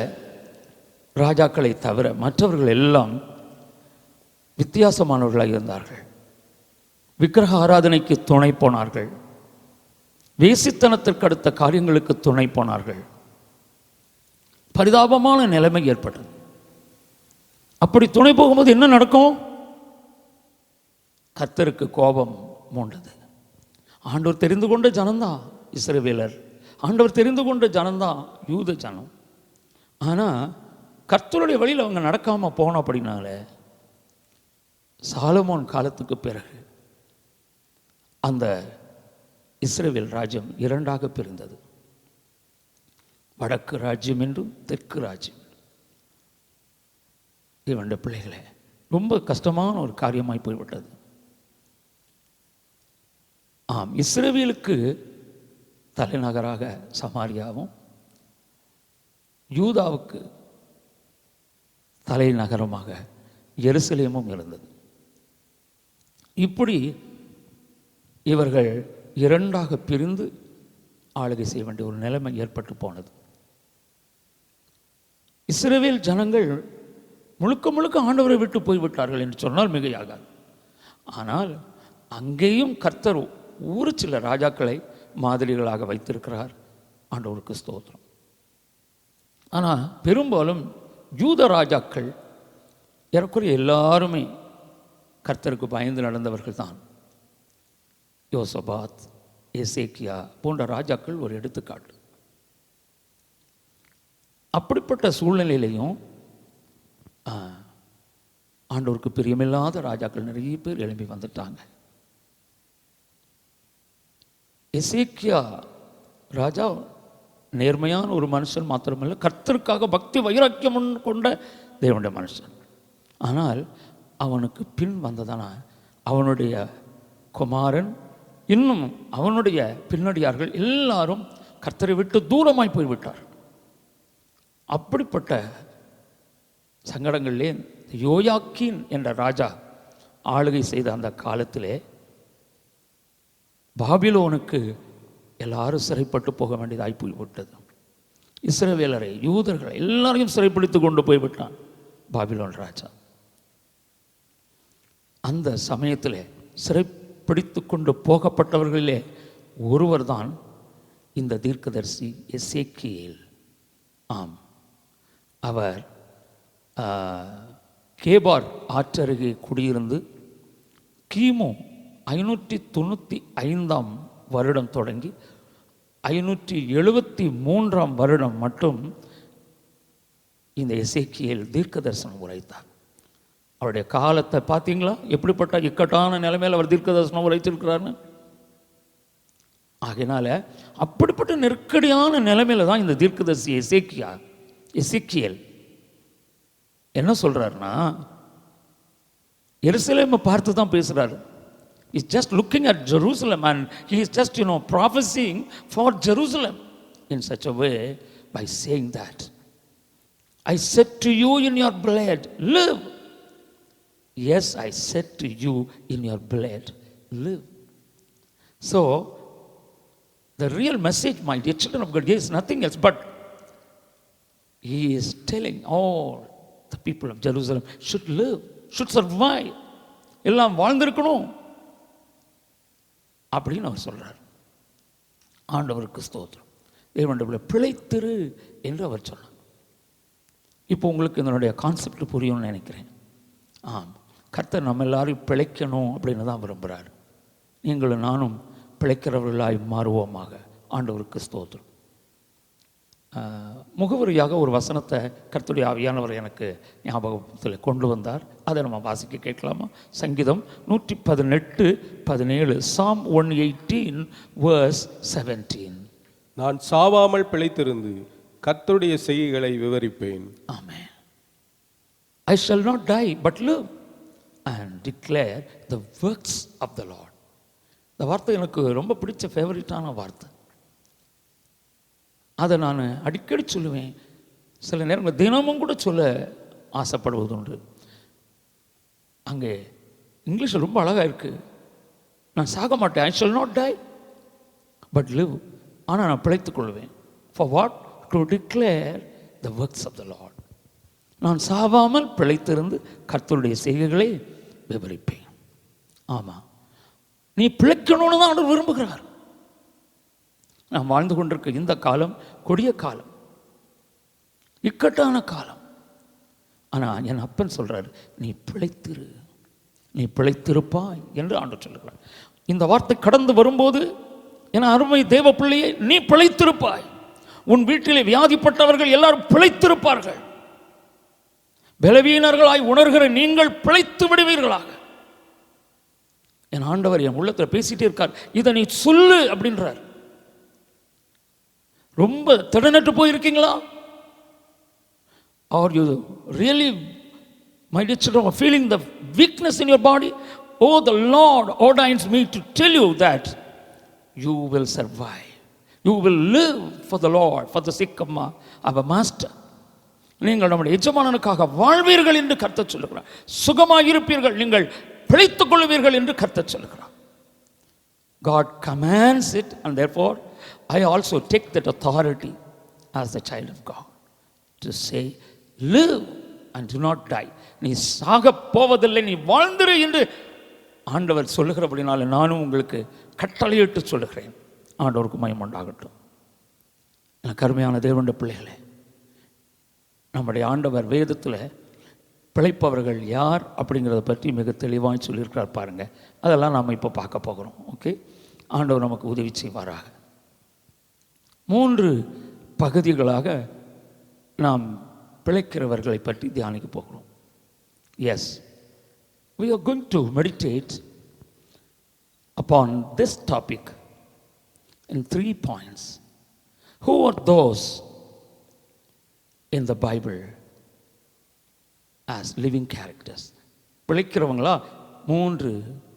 ராஜாக்களை தவிர மற்றவர்கள் எல்லாம் வித்தியாசமானவர்களாக இருந்தார்கள். விக்கிரக ஆராதனைக்கு துணை போனார்கள். வேசித்தனத்திற்கு அடுத்த காரியங்களுக்கு துணை போனார்கள். பரிதாபமான நிலைமை ஏற்பட்டது. அப்படி துணை போகும்போது என்ன நடக்கும்? கர்த்தருக்கு கோபம் மூண்டது. ஆண்டவர் தெரிந்து கொண்ட ஜனம்தான் இஸ்ரவேலர். ஆண்டவர் தெரிந்து கொண்ட ஜனம்தான் யூத ஜனம். ஆனால் கர்த்தருடைய வழியில் அவங்க நடக்காமல் போனோம். அப்படின்னால சாலமோன் காலத்துக்கு பிறகு அந்த இஸ்ரவேல் ராஜ்யம் இரண்டாக பிரிந்தது. வடக்கு ராஜ்யம் என்றும் தெற்கு ராஜ்யம். இவனுடைய பிள்ளைகளே, ரொம்ப கஷ்டமான ஒரு காரியமாய் போய்விட்டது. ஆம், இஸ்ரவேலுக்கு தலைநகராக சமாரியாவும், யூதாவுக்கு தலைநகரமாக எருசலேமும் இருந்தது. இப்படி இவர்கள் இரண்டாக பிரிந்து ஆளுகை செய்ய வேண்டிய ஒரு நிலைமை ஏற்பட்டு போனது. இஸ்ரவேல் ஜனங்கள் முழுக்க முழுக்க ஆண்டவரை விட்டு போய்விட்டார்கள் என்று சொன்னால் மிகையாகாது. ஆனால் அங்கேயும் கர்த்தர் ஒரு சில ராஜாக்களை மாதிரிகளாக வைத்திருக்கிறார். ஆண்டவருக்கு ஸ்தோத்திரம். ஆனால் பெரும்பாலும் யூத ராஜாக்கள் ஏறக்குறைய எல்லாருமே கர்த்தருக்கு பயந்து நடந்தவர்கள் தான். யோசபாத், எசேக்கியா போன்ற ராஜாக்கள் ஒரு எடுத்துக்காட்டு. அப்படிப்பட்ட சூழ்நிலையிலையும் ஆண்டவருக்கு பிரியமில்லாத ராஜாக்கள் நிறைய பேர் எழும்பி வந்துட்டாங்க. எசேக்கியா ராஜா நேர்மையான ஒரு மனுஷன் மாத்திரமல்ல, கர்த்தருக்காக பக்தி வைராக்கியம் கொண்ட தேவனுடைய மனுஷன். ஆனால் அவனுக்கு பின் வந்ததான அவனுடைய குமாரன், இன்னும் அவனுடைய பின்னடியார்கள் எல்லாரும் கர்த்தரை விட்டு தூரமாய் போய்விட்டார். அப்படிப்பட்ட சங்கடங்களிலே யோயாக்கீன் என்ற ராஜா ஆளுகை செய்த அந்த காலத்திலே பாபிலோனுக்கு எல்லாரும் சிறைப்பட்டு போக வேண்டியதாய் போய்விட்டது. இஸ்ரவேலரை, யூதர்களை எல்லாரையும் சிறைப்பிடித்து கொண்டு போய்விட்டான் பாபிலோன் ராஜா. அந்த சமயத்திலே சிறைப்பிடித்து கொண்டு போகப்பட்டவர்களிலே ஒருவர் தான் இந்த தீர்க்கதரிசி எசேக்கியேல். ஆம், அவர் கேபார் ஆற்றருகே குடியிருந்து கிமு 595 வருடம் தொடங்கி 573 வருடம் மட்டும் இந்த எசேக்கியேல் தீர்க்க தரிசனம் உரைத்தார். அவருடைய காலத்தை பார்த்தீங்களா? எப்படிப்பட்ட இக்கட்டான நிலைமையில் அவர் தீர்க்க தரிசனம் உரைத்திருக்கிறார்னு. ஆகையினால அப்படிப்பட்ட நெருக்கடியான நிலைமையில தான் இந்த தீர்க்கதரிசி எசேக்கியேல் என்ன சொல்றாருன்னா, எருசலேமை பார்த்து தான் பேசுறாரு. He's just looking at Jerusalem and he is just, prophesying for Jerusalem in such a way by saying that, I said to you in your blood, live. Yes, I said to you in your blood, live. So, the real message, my dear children of God, is nothing else but he is telling all the people of Jerusalem should live, should survive. எல்லாம் வாழ்ந்திருக்கணும் அப்படின்னு அவர் சொல்றார். ஆண்டவருக்கு ஸ்தோத்திரம். தேவனுடைய பிழைத்திரு என்று அவர் சொன்னார். இப்போ உங்களுக்கு இதனுடைய கான்செப்ட் புரியும்னு நினைக்கிறேன். ஆம், கர்த்தர் நம்ம எல்லாரையும் பிழைக்கணும் அப்படின்னு தான் விரும்புகிறார். நீங்களும் நானும் பிழைக்கிறவர்களாய் மாறுவோமாக. ஆண்டவருக்கு ஸ்தோத்திரம். முகவரியாக ஒரு வசனத்தை கர்த்தருடைய ஆவியானவர் எனக்கு ஞாபகத்தில் கொண்டு வந்தார். அதை நம்ம வாசிக்க கேட்கலாமா? சங்கீதம் 118:17, Psalm 118 verse 17. நான் சாவாமல் பிழைத்திருந்து கர்த்தருடைய செய்கைகளை விவரிப்பேன். ஆமென். I shall not die but live and declare the works of the Lord. இந்த வார்த்தை எனக்கு ரொம்ப பிடிச்ச ஃபேவரட்டான வார்த்தை. அதை நான் அடிக்கடி சொல்லுவேன். சில நேரங்கள் தினமும் கூட சொல்ல ஆசைப்படுவது உண்டு. அங்கே இங்கிலீஷில் ரொம்ப அழகாக இருக்குது. நான் சாக மாட்டேன், I shall not die but live. ஆனால் நான் பிழைத்துக் கொள்வேன். For what? To declare the works of the Lord. நான் சாவாமல் பிழைத்திருந்து கர்த்தருடைய செய்கைகளை விவரிப்பேன். ஆமாம், நீ பிழைக்கணும்னு தான் அவர் விரும்புகிறார். நாம் வாழ்ந்து கொண்டிருக்க இந்த காலம் கொடிய காலம், இக்கட்டான காலம். ஆனால் என் அப்பன் சொல்றார், நீ பிழைத்திரு, நீ பிழைத்திருப்பாய் என்று ஆண்டவர் சொல்லுகிறார். இந்த வார்த்தை கடந்து வரும்போது என் அருமை தேவ பிள்ளையே, நீ பிழைத்திருப்பாய். உன் வீட்டிலே வியாதிப்பட்டவர்கள் எல்லாரும் பிழைத்திருப்பார்கள். பலவீனர்களாய் உணர்கிற நீங்கள் பிழைத்து விடுவீர்களாக. என் ஆண்டவர் என் உள்ளத்தில் பேசிட்டே இருக்கார், இதை நீ சொல்லு அப்படின்றார். ரொம்ப திடனற்று போயிருக்கீங்களா? Are you really, my dear children, feeling the weakness in your body? Oh, the Lord ordains me to tell you that you will survive. You will live for the Lord, for the sake of our master. நீங்கள் நம்முடைய எஜமானனுக்காக வாழ்வீர்கள் என்று கர்த்தர் சொல்லுகிறார். சுகமாயிருப்பீர்கள், நீங்கள் பிழைத்துக் கொள்வீர்கள் என்று கர்த்தர் சொல்லுகிறார். God commands it, and therefore I also take that authority as a child of God to say, live and do not die. நீ சாக போவதில்லை, நீ வாழ்ந்திரு என்று ஆண்டவர் சொல்லுகிறபடினால நானும் உங்களுக்கு கட்டளையிட்டு சொல்லுகிறேன். ஆண்டவருக்கு மகிமை உண்டாகட்டும். கருமையான தேவனுடைய பிள்ளைகளே, நம்முடைய ஆண்டவர் வேதத்தில் பிழைப்பவர்கள் யார் அப்படிங்கிறத பற்றி மிக தெளிவாக சொல்லியிருக்கிறார் பாருங்க. அதெல்லாம் நாம் இப்போ பார்க்க போகிறோம். ஓகே, ஆண்டவர் நமக்கு உதவி செய்வாராக. 3 பகுதிகளாக நாம் பிழைக்கிறவர்களை பற்றி தியானிக்க போகிறோம். Yes, we are going to meditate upon this topic in 3 points. Who are those in the Bible as living characters? பிழைக்கிறவங்களா 3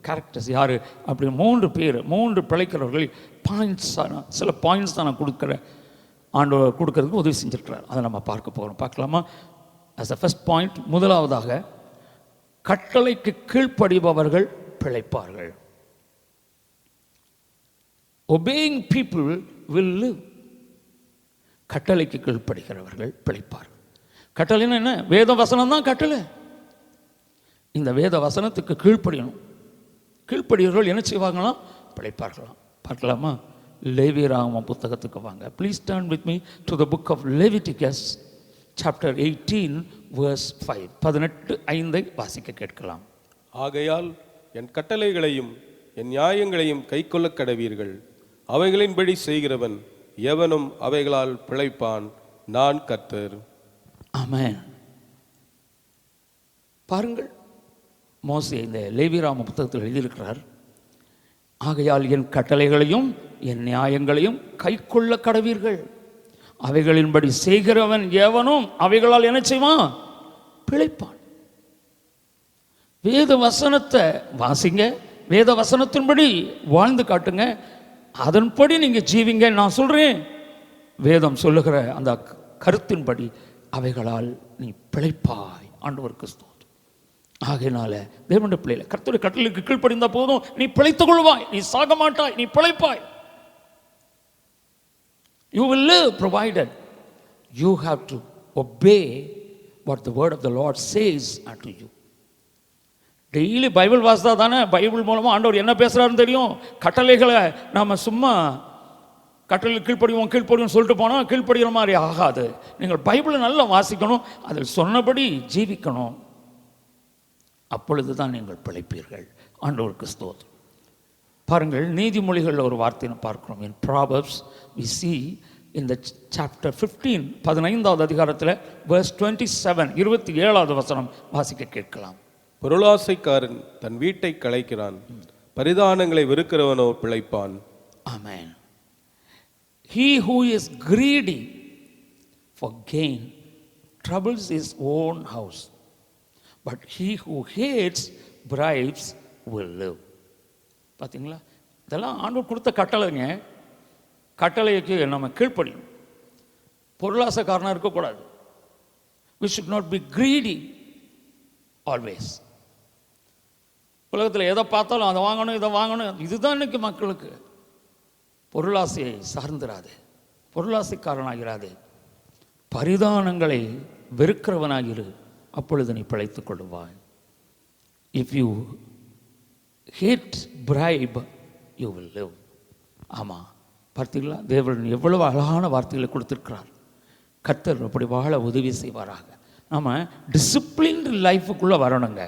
characters யார் அப்படி 3 பேர், 3 பிழைக்கிறவர்கள் பாயிண்ட்ஸ். சில பாயிண்ட்ஸ் தான் நான் ஆண்டவர் கொடுக்கறதுக்கு உதவி செஞ்சிருக்கிறார். அதை நம்ம பார்க்க போகிறோம். பார்க்கலாமா? as a first point, முதலாவதாக கட்டளைக்கு கீழ்ப்படிபவர்கள் பிழைப்பார்கள். obeying people will live. கட்டளைக்கு கீழ்ப்படுகிறவர்கள் பிழைப்பார்கள். கட்டளைன்னா என்ன? வேத வசனம் தான் கட்டளை. இந்த வேத வசனத்துக்கு கீழ்ப்படியணும். கீழ்ப்படியவர்கள் என்ன செய்வாங்களாம்? பிழைப்பார்களாம். பார்க்கலாமா? லேவியராகமம் புத்தகத்துக்கு வாங்க. Please turn with me to the book of Leviticus chapter 18 verse 5. 18:5 வாசிக்க கேட்கலாம். ஆகையால் என் கட்டளைகளையும் என் நியாயங்களையும் கைக்கொள்ள கடவீர்கள். அவைகளின்படி செய்கிறவன் எவனும் அவைகளால் பிழைப்பான். நான் கர்த்தர். ஆமென். பாருங்கள், மோசே இந்த லேவியராகம புத்தகத்தில் எழுதியிருக்கிறார், ஆகையால் என் கட்டளைகளையும் என் நியாயங்களையும் கைக்கொள்ள கடவீர்கள். அவைகளின்படி செய்கிறவன் எவனும் அவைகளால் என்ன செய்வான்? பிழைப்பான். வேத வசனத்தை வாசிங்க, வேத வசனத்தின்படி வாழ்ந்து காட்டுங்க, அதன்படி நீங்க ஜீவிங்க. நான் சொல்றேன், வேதம் சொல்லுகிற அந்த கருத்தின்படி அவைகளால் நீ பிழைப்பாய். ஆண்டவருக்கு ஸ்தோத்திரம். ஆகையினால தேவனுடைய பிள்ளைகளை கர்த்தருடைய கட்டளைக்கு கீழ்ப்படிந்த போதும் நீ பிழைத்துக் கொள்வாய், நீ சாக மாட்டாய், நீ பிழைப்பாய். You will live provided you have to obey what the word of the Lord says unto you. Daily Bible வாசித்தா தானே பைபிள் மூலமாக ஆண்டவர் என்ன பேசுகிறாருன்னு தெரியும். கட்டளைகளை நாம் சும்மா கட்டளை கீழ்ப்படிவோம் சொல்லிட்டு போனால் கீழ்ப்படுகிற மாதிரி ஆகாது. நீங்கள் பைபிளை நல்லா வாசிக்கணும், அதில் சொன்னபடி ஜீவிக்கணும். அப்பொழுது தான் நீங்கள் பிழைப்பீர்கள். ஆண்டவருக்கு ஸ்தோத்திரம். பாருங்கள், நீதிமொழிகளில் ஒரு வார்த்தையை பார்க்கிறோம். in Proverbs we see in the chapter 15 15வது அதிகாரத்தில் verse 27 27வது வசனம் வாசிக்க கேட்கலாம். பொருளாசைக்காரன் தன் வீட்டை களைக்கிறான், பரிதானங்களை வெறுக்கிறவனோ பிழைப்பான். Amen. He who is greedy for gain troubles his own house, but he who hates bribes will live. பார்த்தீங்களா? இதெல்லாம் ஆண்டவர் கொடுத்த கட்டளைங்க. கட்டளைக்கு நம்ம கீழ்ப்படியும். பொருளாசைக்காரனாக இருக்கக்கூடாது. we should not be greedy always. உலகத்தில் எதை பார்த்தாலும் அதை வாங்கணும், இதை வாங்கணும், இதுதான் இன்னைக்கு மக்களுக்கு. பொருளாசையை சார்ந்திராது, பொருளாசைக்காரனாகிறாது. பரிதானங்களை வெறுக்கிறவனாகிரு, அப்பொழுது நீ பிழைத்துக் கொள்ளுவாய். If you hate bribe you will live. ஆமாம், பார்த்தீங்களா, தேவன் எவ்வளவு அழகான வார்த்தைகளை கொடுத்துருக்கிறார். கர்த்தர் அப்படி வாழ உதவி செய்வாராக. நாம் டிசிப்ளின்டு லைஃபுக்குள்ளே வரணுங்க.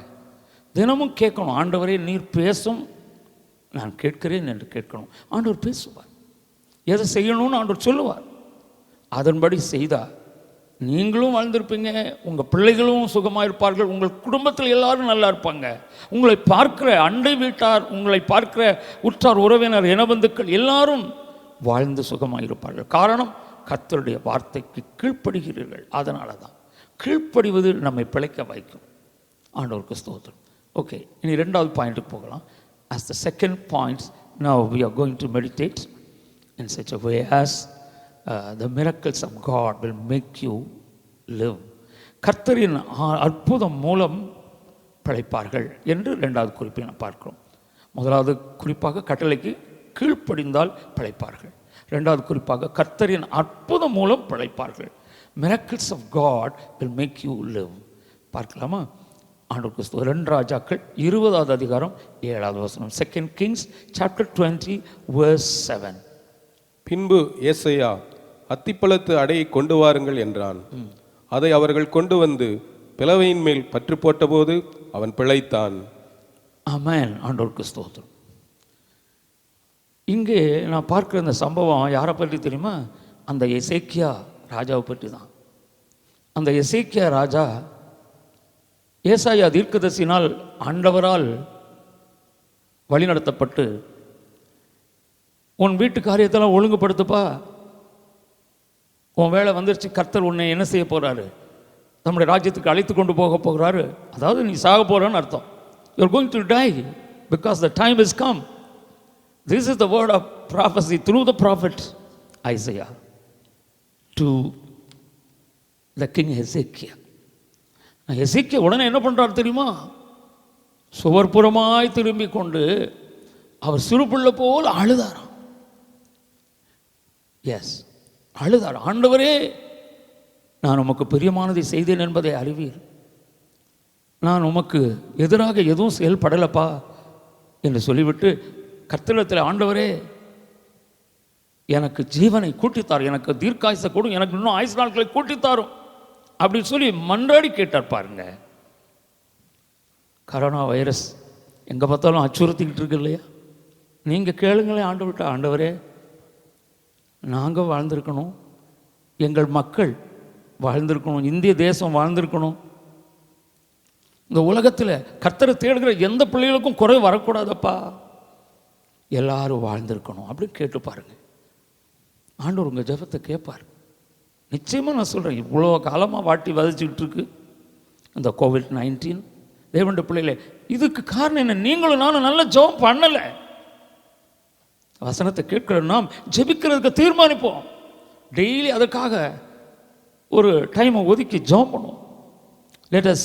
தினமும் கேட்கணும், ஆண்டவரே நீர் பேசும், நான் கேட்கிறேன் என்று கேட்கணும். ஆண்டவர் பேசுவார், எதை செய்யணும்னு ஆண்டவர் சொல்லுவார். அதன்படி செய்தால் நீங்களும் வாழ்ந்திருப்பீங்க, உங்கள் பிள்ளைகளும் சுகமாக இருப்பார்கள், உங்கள் குடும்பத்தில் எல்லாரும் நல்லா இருப்பாங்க. உங்களை பார்க்கிற அண்டை வீட்டார், உங்களை பார்க்கிற உற்றார் உறவினர் இனபந்துக்கள் எல்லாரும் வாழ்ந்து சுகமாக இருப்பார்கள். காரணம், கர்த்தருடைய வார்த்தைக்கு கீழ்ப்படுகிறீர்கள். அதனால தான் கீழ்ப்படிவது நம்மை பிழைக்க வைக்கும். ஆண்டவருக்கு ஸ்தோத்திரம். ஓகே, இனி ரெண்டாவது பாயிண்ட்டுக்கு போகலாம். As the second point, now we are going to meditate in such a way as the miracles of God will make you live. கர்த்தரின் அற்புதம் மூலம் பிழைப்பார்கள் என்று இரண்டாவது குறிப்பை நாம் பார்க்கிறோம். முதலாவது குறிப்பாக கட்டளைக்கு கீழ்ப்படிந்தால் பிழைப்பார்கள். இரண்டாவது குறிப்பாக கர்த்தரின் அற்புதம் மூலம் பிழைப்பார்கள். miracles of God will make you live. பார்க்கலாமா? ஆண்டவர் கிறிஸ்து 2 ராஜாக்கள் 20வது அதிகாரம் 7வது வசனம். 2 Kings chapter 20 verse 7. பின்பு ஏசையா, அத்திப்பழத்து அடையை கொண்டு வாருங்கள் என்றான். அதை அவர்கள் கொண்டு வந்து பிளவையின் மேல் பற்று போட்டபோது அவன் பிழைத்தான். ஆமென். ஆண்டவருக்கு ஸ்தோத்திரம். இங்கே நான் பார்க்கிற இந்த சம்பவம் யாரை பற்றி தெரியுமா? அந்த எசேக்கியா ராஜாவை பற்றி தான். அந்த எசேக்கியா ராஜா ஏசாயா தீர்க்கதரிசியினால் ஆண்டவரால் வழிநடத்தப்பட்டு, உன் வீட்டு காரியத்தெல்லாம் ஒழுங்குபடுத்துப்பா, உன் வேலை வந்துருச்சு, கர்த்தர் உன்னை என்ன செய்ய போகிறாரு, நம்முடைய ராஜ்யத்துக்கு அழைத்து கொண்டு போக போகிறாரு, அதாவது நீ சாக போகிறன்னு அர்த்தம். You are going to die because the time is come. This is the word of prophecy through the prophet Isaiah to the king Hezekiah. எசேக்கியா உடனே என்ன பண்ணுறாரு தெரியுமா? சுவர்புறமாய் திரும்பி கொண்டு அவர் சிறுபிள்ளை போல் அழுதாராம். எஸ், அழுதார். ஆண்டவரே, நான் உமக்கு பிரியமானதை செய்தேன் என்பதை அறிவீர், நான் உமக்கு எதிராக எதுவும் செயல்படலப்பா என்று சொல்லிவிட்டு கர்த்தரிடத்தில், ஆண்டவரே எனக்கு ஜீவனை கூட்டித்தார், எனக்கு தீர்க்காயுசை கொடு, எனக்கு இன்னும் ஆயுசு நாட்களை கூட்டித்தாரும் அப்படின்னு சொல்லி மன்றாடி கேட்டார். பாருங்க, கரோனா வைரஸ் எங்கே பார்த்தாலும் அச்சுறுத்திக்கிட்டு இருக்கு இல்லையா? நீங்கள் கேளுங்களேன் ஆண்டவர்கிட்ட, ஆண்டவரே நாங்கள் வாழ்ந்திருக்கணும், எங்கள் மக்கள் வாழ்ந்திருக்கணும், இந்திய தேசம் வாழ்ந்திருக்கணும், இந்த உலகத்தில் கர்த்தரை தேடுகிற எந்த பிள்ளைகளுக்கும் குறை வரக்கூடாதப்பா, எல்லாரும் வாழ்ந்திருக்கணும் அப்படின்னு கேட்டு பாருங்க. ஆண்டவர் உங்கள் ஜெபத்தை கேட்பார். நிச்சயமாக நான் சொல்கிறேன், இவ்வளோ காலமாக வாட்டி வதச்சிக்கிட்டு இருக்கு இந்த COVID-19. தேவனுடைய பிள்ளைகளே, இதுக்கு காரணம் என்ன? நீங்களும் நானும் நல்ல ஜெபம் பண்ணலை. வசனத்தை கேட்கிற நாம் ஜெபிக்கிறதுக்கு தீர்மானிப்போம். டெய்லி அதற்காக ஒரு டைமை ஒதுக்கி ஜெபம் பண்ணுவோம். Let us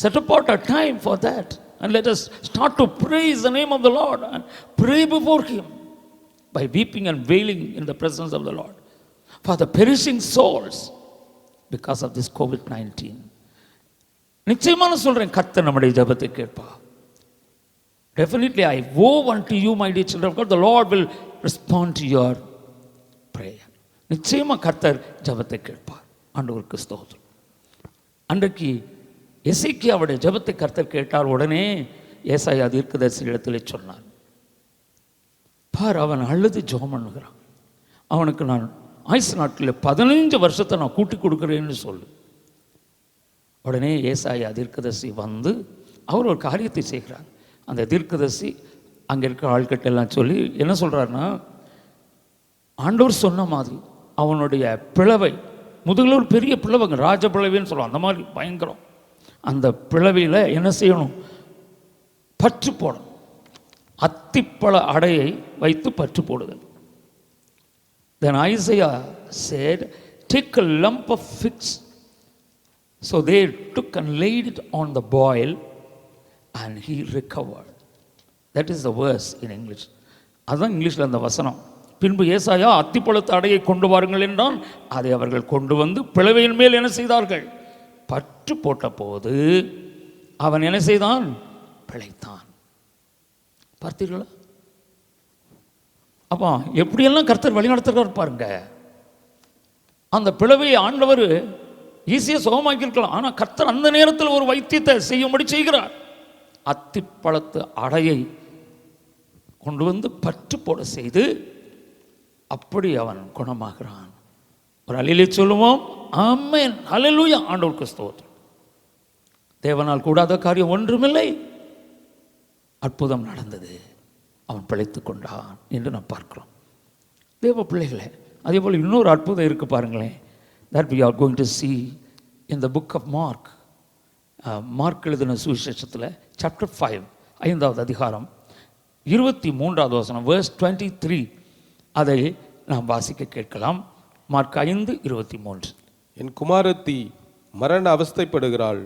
set apart a time for that and let us start to praise the name of the Lord and pray before Him by weeping and wailing in the presence of the Lord for the perishing souls because of this COVID-19. நிச்சயமான சொல்றேன், கர்த்தர் நம்முடைய ஜெபத்தை கேட்பா. Definitely I woe unto you, my dear children of God, the Lord will respond to your prayer. நிச்சயமா கர்த்தர் ஜெபத்தை கேட்பார். ஆண்டவருக்கு ஸ்தோத்திரம். அன்றைக்கு எசேக்கியாவுடைய ஜெபத்தை கர்த்தர் கேட்டார். உடனே ஏசாயா தீர்க்கதரிசி இடத்திலே சொன்னார், பார் அவன் அழுது ஜெபம் பண்ணுகிறான், அவனுக்கு நான் ஆயுசு நாட்டில் 15 வருஷத்தை நான் கூட்டி கொடுக்குறேன்னு சொல்லு. உடனே ஏசாயா தீர்க்கதரிசி வந்து அவர் ஒரு காரியத்தை செய்கிறார். அந்த தீர்க்கதரிசி அங்கே இருக்கிற ஆள்கிட்ட எல்லாம் சொல்லி என்ன சொல்கிறாருன்னா, ஆண்டவர் சொன்ன மாதிரி அவனுடைய பிளவை, முதுகில் ஒரு பெரிய பிளவுங்க, ராஜ பிளவின்னு சொல்லுவோம், அந்த மாதிரி பயங்கரம், அந்த பிளவையில் என்ன செய்யணும்? பற்று போடணும். அத்திப்பழ அடையை வைத்து பற்று போடுதல். Then Isaiah said, take a lump of figs. So they took and laid it on the boil and he recovered. That is the verse in English. அதுதான் இங்கிலீஷில் அந்த வசனம். பின்பு ஏசாயா அத்திப்பழத்து அடையை கொண்டு வாருங்கள் என்றான். அதை அவர்கள் கொண்டு வந்து பிளவையின் மேல் என்ன செய்தார்கள்? பற்று போட்ட போது அவன் என்ன செய்தான்? பிழைத்தான். பார்த்தீர்களா? அப்போ எப்படியெல்லாம் கர்த்தர் வழிநடத்துகிறார் பாருங்க. அந்த பிளவை ஆண்டவர் ஈஸியாக சுகமாக்கியிருக்கலாம். ஆனால் கர்த்தர் அந்த நேரத்தில் ஒரு வைத்தியத்தை செய்யும்படி செய்கிறார். அத்திப்பழத்து அடையை கொண்டு வந்து பற்று போட செய்து அப்படி அவன் குணமாகிறான். ஒரு அல்லேலூயா சொல்லுவோம். ஆமென், அல்லேலூயா. ஆண்டவருக்கு ஸ்தோத்திரம். தேவனால் கூடாத காரியம் ஒன்றுமில்லை. அற்புதம் நடந்தது, அவன் பிழைத்து கொண்டான் என்று நாம் பார்க்கிறோம். தேவ பிள்ளைகளே, அதே போல் இன்னொரு அற்புதம் இருக்கு பாருங்களேன். that we are going to see in the book of Mark. Mark எழுதின சுவிசேஷத்தில் சாப்டர் 5 5வது அதிகாரம் 23வது வசனம் verse 23 அதை நாம் வாசிக்க கேட்கலாம். மார்க் 5:23. என் குமாரத்தி மரண அவஸ்தைப்படுகிறாள்,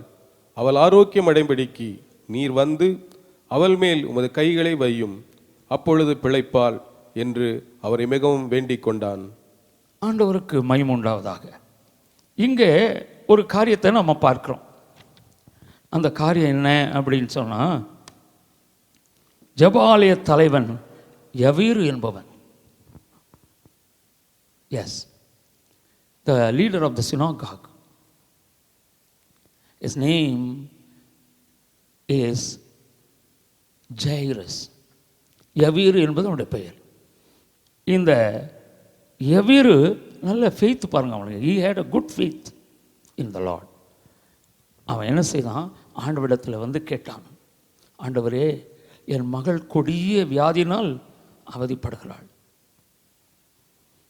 அவள் ஆரோக்கியம் அடைம்படிக்கு நீர் வந்து அவள் மேல் உமது கைகளை வையும், அப்பொழுது பிழைப்பாள் என்று அவரை மிகவும் வேண்டிக் கொண்டான். ஆண்டவருக்கு மகிமை உண்டாவதாக. இங்கே ஒரு காரியத்தை நம்ம பார்க்கிறோம். அந்த காரியம் என்ன அப்படின்னு சொன்னால், ஜெபாலய தலைவன் யவீரு என்பவன், yes, the leader of the synagogue, his name is Jairus. யவீரு என்பது அவனுடைய பெயர். இந்த யவீரு நல்ல ஃபெய்த் பாருங்க அவனுக்கு. he had a good faith in the Lord. அவன் என்ன செய்தான்? ஆண்டவரிடத்தில் வந்து கேட்டான், ஆண்டவரே, என் மகள் கொடிய வியாதினால் அவதிப்படுகிறாள்,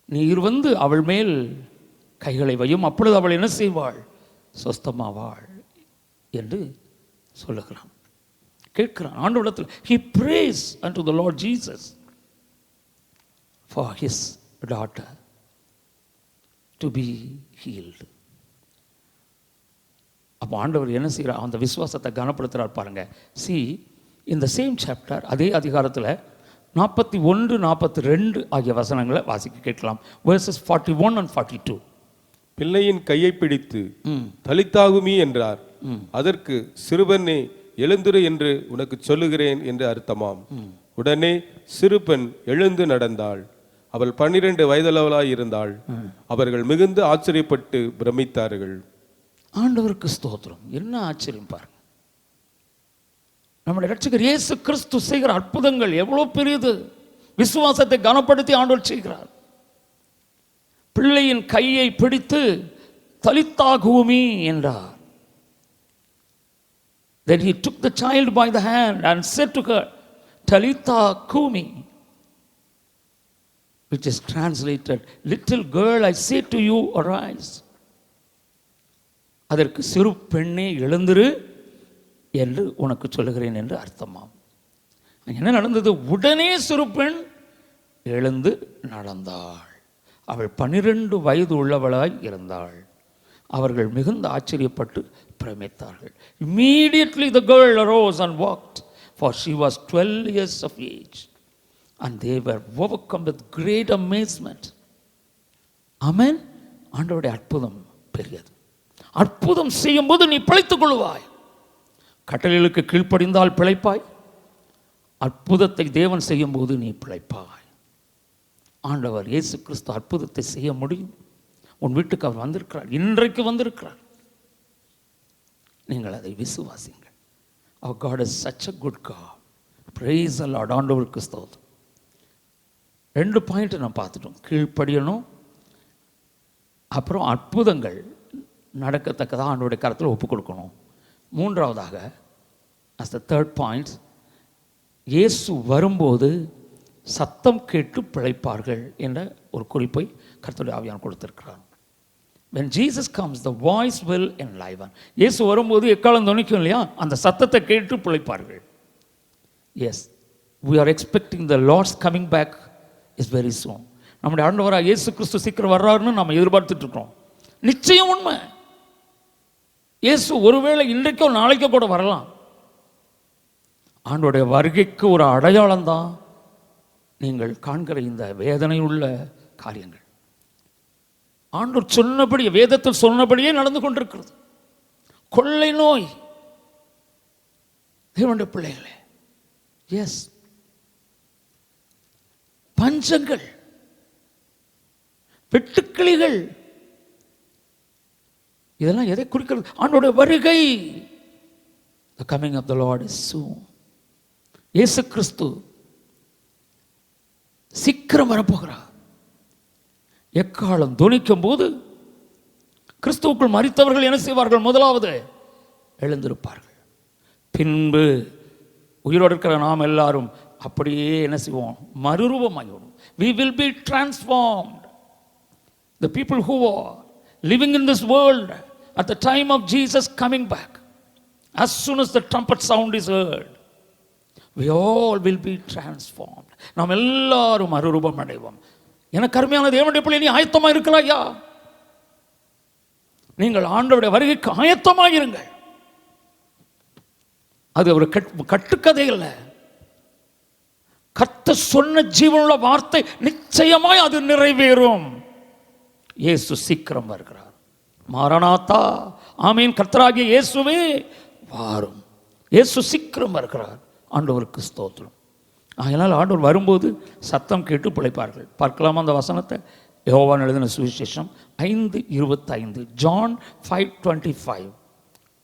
நீர் வந்து அவள் மேல் கைகளை வையும், அப்பொழுது அவள் என்ன செய்வாள்? சொஸ்தமாவாள் என்று சொல்லுகிறான், கேட்கிறான் ஆண்டவரிடத்தில். he prays unto the Lord Jesus for his daughter to be healed. அப்போ ஆண்டவர் என்ன செய்கிறார்? அந்த விசுவாசத்தை கனப்படுத்துகிறார் பாருங்க. see in the same chapter, அதே அதிகாரத்தில் 41 42 ஆகிய வசனங்களை வாசிக்க கேட்கலாம். verses 41 and 42. பிள்ளையின் கையை பிடித்து தலித்தாகுமி என்றார். அதற்கு சிறுபெண்ணே எழுந்திரு என்று உனக்கு சொல்லுகிறேன் என்று அர்த்தமாம். உடனே சிறுபெண் எழுந்து நடந்தாள். அவள் 12 வயதளவளாய் இருந்தாள். அவர்கள் மிகுந்து ஆச்சரியப்பட்டு பிரமித்தார்கள். ஆண்டவருக்கு ஸ்தோத்திரம். என்ன ஆச்சரியம் பாருங்க. நம்முடைய இரட்சகர் இயேசு கிறிஸ்து செய்கிற அற்புதங்கள் எவ்வளவு பெரியது. விசுவாசத்தை கனப்படுத்தி ஆண்டவர் செய்கிறார். பிள்ளையின் கையை பிடித்து தலித்தாகுமி என்றார். Then he took the child by the hand and said to her, Talitha kumi, which is translated, little girl, I say to you, arise. அதற்கு சிறு பெண்ணே எழுந்திரு என்று உனக்கு சொல்லுகிறேன் என்று அர்த்தமாம். என்ன நடந்தது? உடனே சிறு பெண் எழுந்து நடந்தாள். அவள் 12 வயது உள்ளவளாய் இருந்தாள். அவர்கள் மிகுந்த ஆச்சரியப்பட்டு பிரமித்தார்கள். Immediately the girl arose and walked, for she was 12 years of age, and they were overcome with great amazement. Amen. ஆண்டவருடைய அற்புதம் பெரியது. அற்புதம் செய்யும் போது நீ பிழைத்துக் கொள்வாய். கட்டளைகளுக்கு கீழ்ப்படிந்தால் பிழைப்பாய். அற்புதத்தை தேவன் செய்யும் போது நீ பிழைப்பாய். ஆண்டவர் இயேசு கிறிஸ்து அற்புதத்தை செய்ய முடியும். உன் வீட்டுக்கு அவர் வந்திருக்கிறார், இன்றைக்கு வந்திருக்கிறார். நீங்கள் அதை விசுவாசிங்கள். Our God is such a good God. Praise the Lord. ஆண்டவருக்கு ஸ்தோத்திரம். 2 பாயிண்ட் நான் பார்த்துட்டோம். கீழ்ப்படியணும், அப்புறம் அற்புதங்கள் நடக்கத்தக்கதாக ஆண்டவருடைய கரத்தில் ஒப்புக் கொடுக்கணும். 3வதாக, as the third point, இயேசு வரும்போது சத்தம் கேட்டு பிழைப்பார்கள் என்ற ஒரு குறிப்பை கர்த்தருடைய ஆவியானவர் கொடுத்திருக்கிறார். When Jesus comes, the voice will enliven. இயேசு வரும்போது எக்காலம் தொனிக்கும் இல்லையா? அந்த சத்தத்தை கேட்டு பிழைப்பார்கள். Yes, we are expecting the Lord's coming back is very soon. நம்முடைய ஆண்டவராக இயேசு கிறிஸ்து சீக்கிரம் வர்றாருன்னு நம்ம எதிர்பார்த்துட்டு இருக்கிறோம். நிச்சயம் உண்மை. இயேசு ஒருவேளை இன்றைக்கோ நாளைக்கோ கூட வரலாம். ஆண்டவருடைய வருகைக்கு ஒரு அடையாளம் தான் நீங்கள் காண்கிற இந்த வேதனை உள்ள காரியங்கள். ஆண்டவர் சொன்னபடி, வேதத்தில் சொன்னபடியே நடந்து கொண்டிருக்கிறது. கொள்ளை நோய். தேவனுடைய பிள்ளைகளே, எஸ், பஞ்சங்கள், வெட்டுக்கிளிகள், இதெல்லாம் எதை குறிக்கிறது? ஆண்டோட வருகை. The coming of the Lord is soon. இயேசு கிறிஸ்து சீக்கிரம் வரப்போகிறார். எக்காலம் துணிக்கும் போது கிறிஸ்துவுக்குள் மரித்தவர்கள் என்ன செய்வார்கள்? முதலாவது எழுந்திருப்பார்கள். பின்பு உயிரோடு இருக்கிற நாம் எல்லாரும் அப்படியே என்ன செய்வோம்? மறுரூபமாகிவிடும். We will be transformed. The people who are living in this world at the time of Jesus coming back, as soon as the trumpet sound is heard, we all will be transformed. நாம் எல்லாரும் மறுரூபம் அடைவோம். எனக்கு அருமையான தேவனுடைய பிள்ளை, நீ ஆயத்தமாக இருக்கலாயா? நீங்கள் ஆண்டவருடைய வருகைக்கு ஆயத்தமாக இருங்கள். அது ஒரு கட்டுக்கதை இல்லை. கர்த்தர் சொன்ன ஜீவனுள்ள வார்த்தை நிச்சயமாய் அது நிறைவேறும். இயேசு சீக்கிரம் வருகிறார். மாரநாதா, ஆமீன். கர்த்தராகிய இயேசுவே வாரும். இயேசு சீக்கிரம் வருகிறார். ஆண்டவருக்கு ஸ்தோத்திரம். அதனால் ஆண்டவர் வரும்போது சத்தம் கேட்டு பிழைப்பார்கள். பார்க்கலாமா அந்த வசனத்தை? யோவான் எழுதின சுவிசேஷம் 5:25. John 5:25.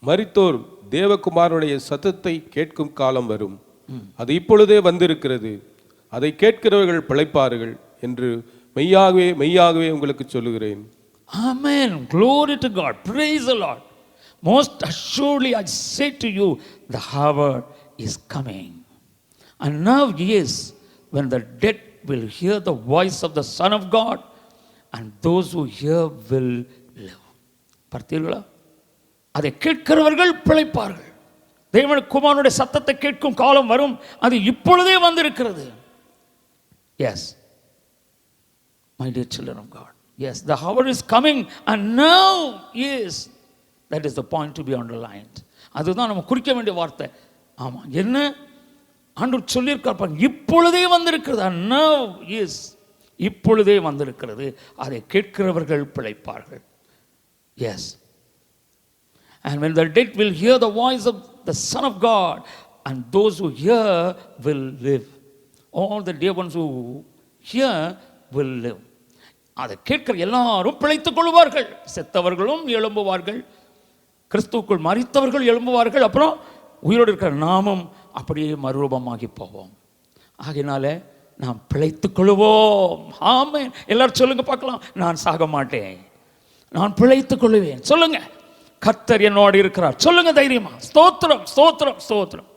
மரித்தோர் தேவகுமாரனுடைய சத்தத்தை கேட்கும் காலம் வரும், அது இப்பொழுதே வந்திருக்கிறது, அதை கேட்கிறவர்கள் பிழைப்பார்கள் என்று மெய்யாகவே மெய்யாகவே உங்களுக்கு சொல்லுகிறேன். Amen. Glory to God. Praise the Lord. Most assuredly I say to you, the hour is coming. And now is when the dead will hear the voice of the Son of God, and those who hear will live. பார்த்தீர்களா? அதை கேட்கிறவர்கள் பிழைப்பார்கள். தேவனுடைய குமாரனுடைய சத்தத்தை கேட்கும் காலம் வரும், அது இப்பொழுதே வந்திருக்கிறது. Yes, my dear children of God. Yes, the hour is coming and now is. That is the point to be underlined. அதுதான் நம்ம குறிக்க வேண்டிய வார்த்தை. ஆமாம், என்ன ஆண்டவர் சொல்லியிருக்கார்? இப்பொழுதே வந்திருக்கிறது. And now is, இப்பொழுதே வந்திருக்கிறது, அதை கேட்கிறவர்கள் பிழைப்பார்கள். Yes. And when the dead will hear the voice of the Son of God, and those who hear will live. All the dear ones who hear will live. அதை கேட்கிற எல்லாரும் பிழைத்துக் கொள்வார்கள். செத்தவர்களும் எழும்புவார்கள், கிறிஸ்துவுக்குள் மரித்தவர்கள் எழும்புவார்கள், அப்புறம் உயிரோடு இருக்கிற நாமும் அப்படியே மறுரூபமாகி போவோம். ஆகையினால நாம் பிழைத்துக் கொள்வோம். ஆமென். எல்லாரும் சொல்லுங்க பார்க்கலாம். நான் சாக மாட்டேன், நான் பிழைத்துக் கொள்வேன். சொல்லுங்க, கர்த்தர் என்னோடு இருக்கிறார். சொல்லுங்க தைரியமா. ஸ்தோத்திரம், ஸ்தோத்திரம், ஸ்தோத்திரம்.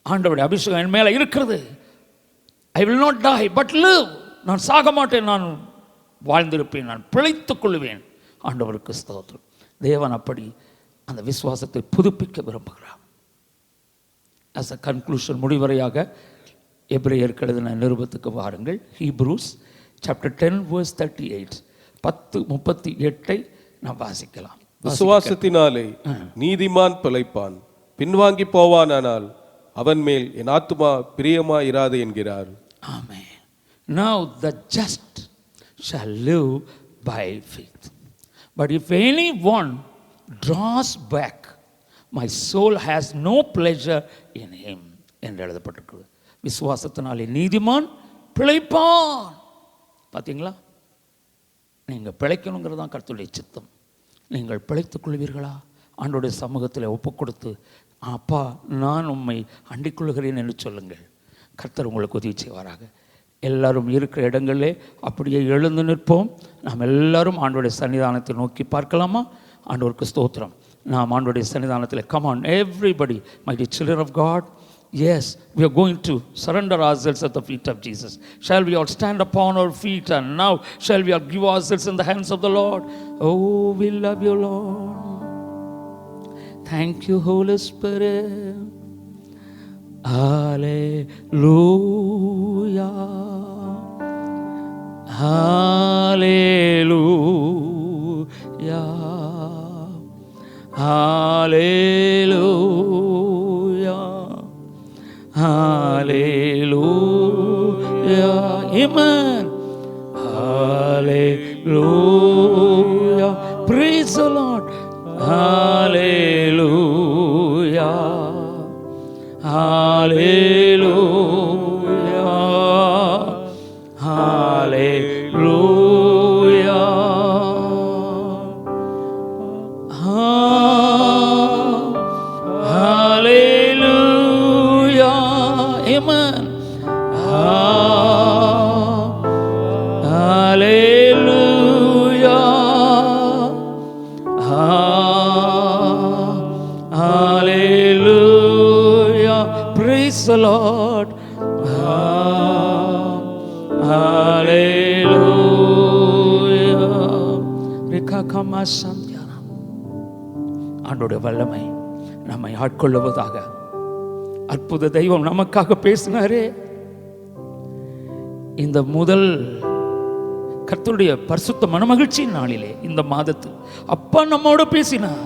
ஆண்டவருடைய அபிஷேகம் என் மேல இருக்கிறது. I will not die but live. நான் சாக மாட்டேன், நான் வாழ்ந்திருப்பேன், நான் பிழைத்துக் கொள்வேன். ஆண்டவருக்கு ஸ்தோத்திரம். தேவன் அப்படி அந்த விசுவாசத்தை புதுப்பிக்க விரும்புகிறார். as a conclusion, முடிவரையாக எபிரேயருக்கு எழுதின நிருபத்துக்கு வாருங்கள். Hebrews chapter 10 verse 38. 10:38 நாம் வாசிக்கலாம். விசுவாசத்தினாலே நீதிமான் பிழைப்பான், பின்வாங்கி போவானானால் அவன் மேல் என் ஆத்துமா பிரியமாயிராது என்கிறார். Amen. Now the just shall live by faith. But if anyone draws back, my soul has no pleasure in him என்று எழுதப்பட்டிருக்கிறது. விசுவாசத்தினாலே நீதிமான் பிழைப்பான். பார்த்தீங்களா? நீங்கள் பிழைக்கணுங்கிறது தான் கர்த்தருடைய சித்தம். நீங்கள் பிழைத்துக் கொள்வீர்களா? ஆண்டோடைய சமூகத்தில் ஒப்பு கொடுத்து, அப்பா நான் உம்மை அண்டிக் கொள்கிறேன் என்று சொல்லுங்கள். கர்த்தர் உங்களுக்கு உதவி செய்வாராக. எல்லாரும் இருக்கிற இடங்களிலே அப்படியே எழுந்து நிற்போம். நாம் எல்லாரும் ஆண்டோடைய சன்னிதானத்தை நோக்கி பார்க்கலாமா? ஆண்டவருக்கு ஸ்தோத்திரம். நாம் ஆண்டோடைய சன்னிதானத்தில், come on everybody, my dear children of God. Yes, we are going to surrender ourselves at the feet of Jesus. Shall we all stand upon our feet, and now shall we all give ourselves in the hands of the Lord? Oh, we love you, Lord. Thank you, Holy Spirit. Hallelujah. Hallelujah. Hallelujah. Hallelujah. Amen. Hallelujah. Praise the Lord. Hallelujah. Hallelujah. Hallelujah. Hallelujah. Amen. Hallelujah. Hallelujah. Praise the Lord. Hallelujah. Rikakama Sandhyana. ஆண்டோட வல்லமை நம்மை ஆட்கொள்ளுவதாக. அற்புத தெய்வம் நமக்காக பேசினாரே. இந்த முதல் கர்த்தருடைய பரிசுத்த மனமகிழ்ச்சியின் நாளிலே, இந்த மாதத்தில் அப்பா நம்மோடு பேசினார்.